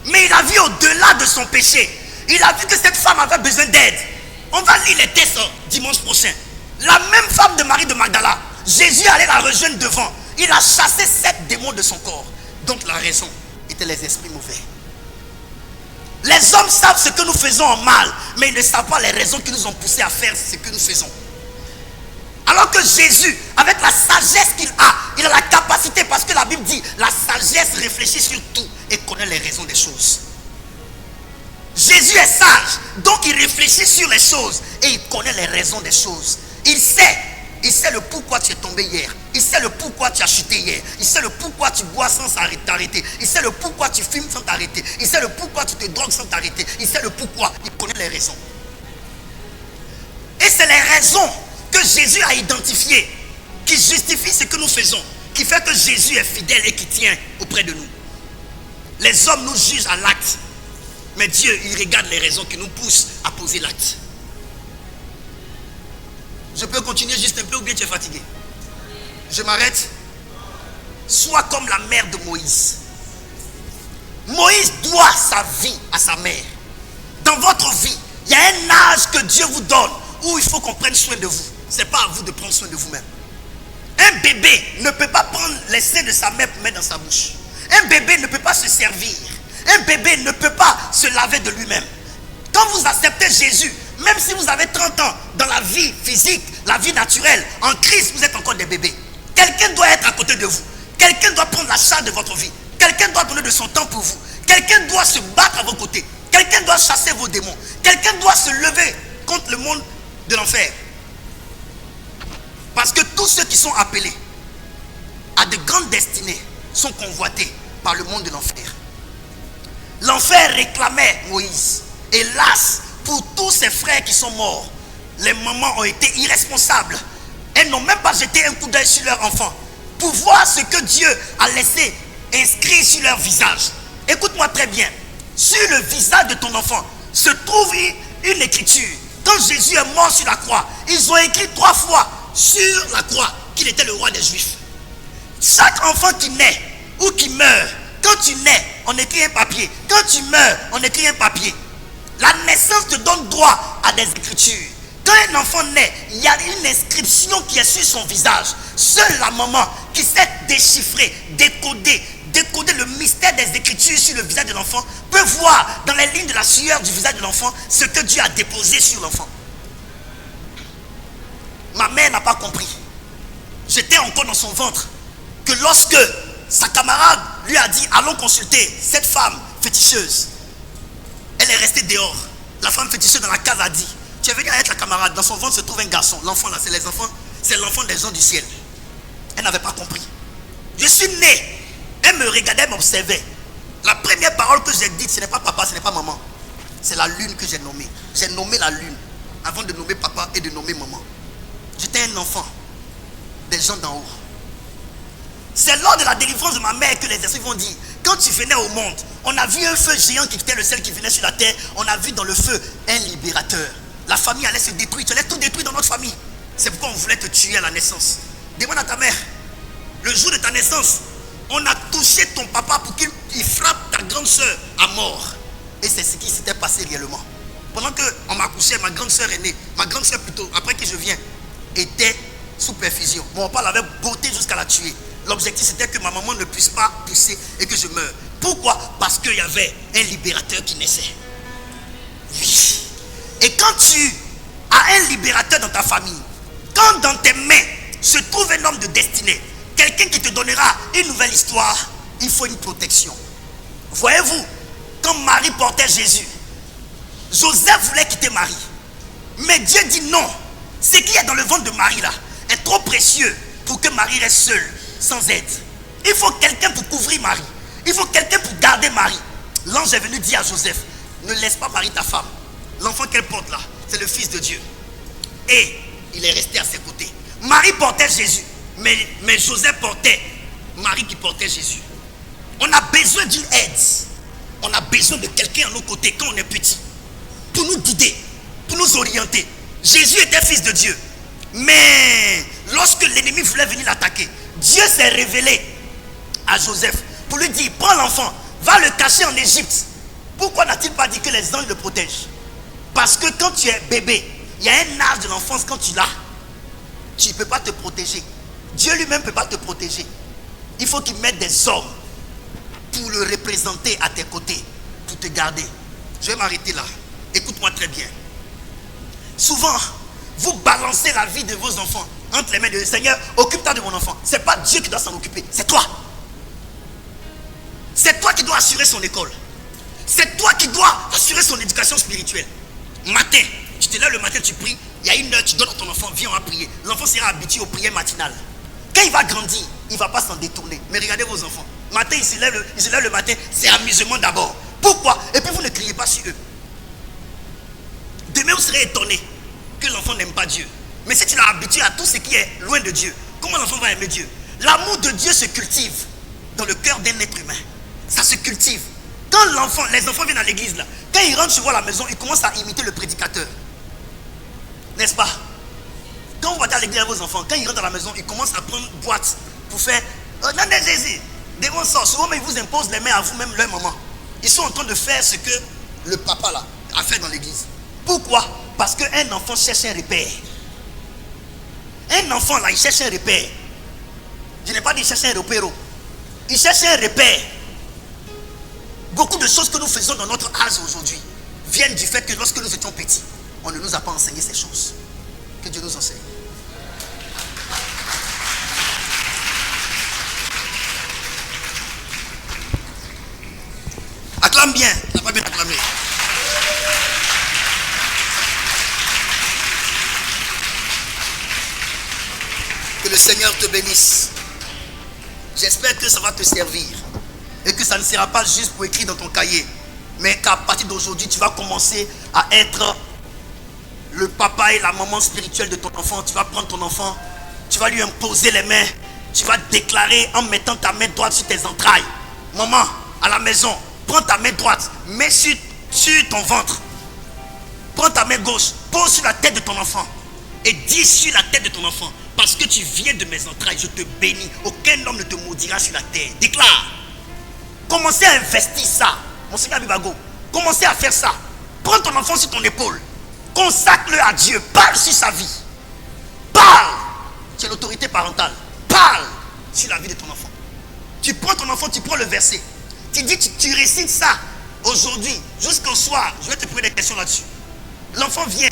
Mais il a vu au-delà de son péché. Il a vu que cette femme avait besoin d'aide. On va lire les textes dimanche prochain. La même femme de Marie de Magdala, Jésus allait la rejoindre devant. Il a chassé 7 démons de son corps. Donc la raison était les esprits mauvais. Les hommes savent ce que nous faisons en mal, mais ils ne savent pas les raisons qui nous ont poussés à faire ce que nous faisons. Alors que Jésus, avec la sagesse qu'il a, il a la capacité, parce que la Bible dit, la sagesse réfléchit sur tout et connaît les raisons des choses. Jésus est sage, donc il réfléchit sur les choses et il connaît les raisons des choses. Il sait le pourquoi tu es tombé hier. Il sait le pourquoi tu as chuté hier. Il sait le pourquoi tu bois sans t'arrêter. Il sait le pourquoi tu fumes sans t'arrêter. Il sait le pourquoi tu te drogues sans t'arrêter. Il sait le pourquoi. Il connaît les raisons. Et c'est les raisons que Jésus a identifiées qui justifient ce que nous faisons, qui fait que Jésus est fidèle et qui tient auprès de nous. Les hommes nous jugent à l'acte, mais Dieu, il regarde les raisons qui nous poussent à poser l'acte. Je peux continuer juste un peu ou bien tu es fatigué? Je m'arrête. Sois comme la mère de Moïse. Moïse doit sa vie à sa mère. Dans votre vie, il y a un âge que Dieu vous donne où il faut qu'on prenne soin de vous. Ce n'est pas à vous de prendre soin de vous-même. Un bébé ne peut pas prendre les seins de sa mère pour mettre dans sa bouche. Un bébé ne peut pas se servir. Un bébé ne peut pas se laver de lui-même. Quand vous acceptez Jésus, même si vous avez 30 ans dans la vie physique, la vie naturelle, en Christ, vous êtes encore des bébés. Quelqu'un doit être à côté de vous. Quelqu'un doit prendre la charge de votre vie. Quelqu'un doit donner de son temps pour vous. Quelqu'un doit se battre à vos côtés. Quelqu'un doit chasser vos démons. Quelqu'un doit se lever contre le monde de l'enfer. Parce que tous ceux qui sont appelés à de grandes destinées sont convoités par le monde de l'enfer. L'enfer réclamait Moïse. Hélas, pour tous ses frères qui sont morts, les mamans ont été irresponsables. elles n'ont même pas jeté un coup d'œil sur leur enfant pour voir ce que Dieu a laissé inscrit sur leur visage. Écoute-moi très bien. Sur le visage de ton enfant se trouve une écriture. Quand Jésus est mort sur la croix, ils ont écrit 3 fois sur la croix qu'il était le roi des Juifs. Chaque enfant qui naît ou qui meurt, quand tu nais, on écrit un papier. Quand tu meurs, on écrit un papier. La naissance te donne droit à des écritures. Quand un enfant naît, il y a une inscription qui est sur son visage. Seule la maman qui sait déchiffrer, décoder le mystère des écritures sur le visage de l'enfant peut voir dans les lignes de la sueur du visage de l'enfant ce que Dieu a déposé sur l'enfant. Ma mère n'a pas compris. J'étais encore dans son ventre que lorsque sa camarade lui a dit allons consulter cette femme féticheuse, elle est restée dehors. La femme féticheuse dans la cave a dit tu es venu avec la camarade, dans son ventre se trouve un garçon. L'enfant là, c'est les enfants, c'est l'enfant des gens du ciel. Elle n'avait pas compris. Je suis né. Elle me regardait, elle m'observait. La première parole que j'ai dite, ce n'est pas papa, ce n'est pas maman. C'est la lune que j'ai nommée. J'ai nommé la lune avant de nommer papa et de nommer maman. J'étais un enfant des gens d'en haut. C'est lors de la délivrance de ma mère que les esprits vont dire quand tu venais au monde, on a vu un feu géant qui quittait le ciel qui venait sur la terre. On a vu dans le feu un libérateur. La famille allait se détruire. Tu allais tout détruire dans notre famille. C'est pourquoi on voulait te tuer à la naissance. Demande à ta mère. Le jour de ta naissance, on a touché ton papa pour qu'il frappe ta grande soeur à mort. Et c'est ce qui s'était passé réellement. Pendant qu'on m'a couché, ma grande soeur est née. Ma grande soeur plutôt, après que je viens, était sous perfusion. Mon papa l'avait botté jusqu'à la tuer. L'objectif c'était que ma maman ne puisse pas pousser et que je meure. Pourquoi? Parce qu'il y avait un libérateur qui naissait. Oui. Et quand tu as un libérateur dans ta famille, quand dans tes mains se trouve un homme de destinée, quelqu'un qui te donnera une nouvelle histoire, il faut une protection. Voyez-vous, quand Marie portait Jésus, Joseph voulait quitter Marie. Mais Dieu dit non. Ce qui est dans le ventre de Marie là est trop précieux pour que Marie reste seule, sans aide. Il faut quelqu'un pour couvrir Marie. Il faut quelqu'un pour garder Marie. L'ange est venu dire à Joseph, ne laisse pas Marie ta femme. L'enfant qu'elle porte là, c'est le Fils de Dieu. Et il est resté à ses côtés. Marie portait Jésus. Mais Joseph portait Marie qui portait Jésus. On a besoin d'une aide. On a besoin de quelqu'un à nos côtés quand on est petit. Pour nous guider, pour nous orienter. Jésus était Fils de Dieu. Mais lorsque l'ennemi voulait venir l'attaquer, Dieu s'est révélé à Joseph pour lui dire, prends l'enfant, va le cacher en Égypte. Pourquoi n'a-t-il pas dit que les anges le protègent? Parce que quand tu es bébé, il y a un âge de l'enfance quand tu l'as, tu ne peux pas te protéger. Dieu lui-même ne peut pas te protéger. Il faut qu'il mette des hommes pour le représenter à tes côtés, pour te garder. Je vais m'arrêter là. Écoute-moi très bien. Souvent, vous balancez la vie de vos enfants entre les mains de Dieu. Seigneur, occupe-toi de mon enfant. Ce n'est pas Dieu qui doit s'en occuper, c'est toi. C'est toi qui dois assurer son école. C'est toi qui dois assurer son éducation spirituelle. Matin, tu te lèves le matin, tu pries. Il y a une heure, tu donnes à ton enfant, viens, on va prier. L'enfant sera habitué aux prières matinales. Quand il va grandir, il ne va pas s'en détourner. Mais regardez vos enfants. Matin, ils se lèvent le matin, c'est amusement d'abord. Pourquoi? Et puis vous ne criez pas sur eux. Demain, vous serez étonné que l'enfant n'aime pas Dieu. Mais si tu l'as habitué à tout ce qui est loin de Dieu, comment l'enfant va aimer Dieu? L'amour de Dieu se cultive dans le cœur d'un être humain. Ça se cultive. Quand les enfants viennent à l'église, là, quand ils rentrent souvent à la maison, ils commencent à imiter le prédicateur. N'est-ce pas? Quand vous partez à l'église avec vos enfants, quand ils rentrent à la maison, ils commencent à prendre boîte pour faire non, Jésus, devant ça. Souvent, ils vous imposent les mains à vous-même, leur maman. Ils sont en train de faire ce que le papa là a fait dans l'église. Pourquoi? Parce qu'un enfant cherche un repère. Un enfant là, il cherche un repère. Je n'ai pas dit chercher un repère. Il cherche un repère. Beaucoup de choses que nous faisons dans notre âge aujourd'hui viennent du fait que lorsque nous étions petits, on ne nous a pas enseigné ces choses. Que Dieu nous enseigne. Acclame bien. Tu n'as pas bien acclamé. Que le Seigneur te bénisse. J'espère que ça va te servir. Et que ça ne sera pas juste pour écrire dans ton cahier. Mais qu'à partir d'aujourd'hui, tu vas commencer à être le papa et la maman spirituelle de ton enfant. Tu vas prendre ton enfant Tu vas lui imposer les mains. Tu vas déclarer en mettant ta main droite sur tes entrailles. Maman, à la maison, prends ta main droite, mets sur ton ventre. Prends ta main gauche, pose sur la tête de ton enfant. Et dis sur la tête de ton enfant, parce que tu viens de mes entrailles, je te bénis. Aucun homme ne te maudira sur la terre. Déclare. Commencez à investir ça. Mon Seigneur Bibago, commencez à faire ça. Prends ton enfant sur ton épaule. Consacre-le à Dieu. Parle sur sa vie. Parle. Tu es l'autorité parentale. Parle sur la vie de ton enfant. Tu prends ton enfant, tu prends le verset. Tu dis, tu récites ça aujourd'hui, jusqu'au soir. Je vais te poser des questions là-dessus. L'enfant vient.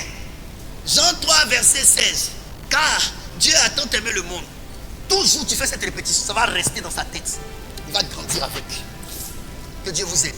Jean 3, verset 16. Car Dieu a tant aimé le monde. Toujours tu fais cette répétition, ça va rester dans sa tête. Il va grandir avec. Que Dieu vous aide.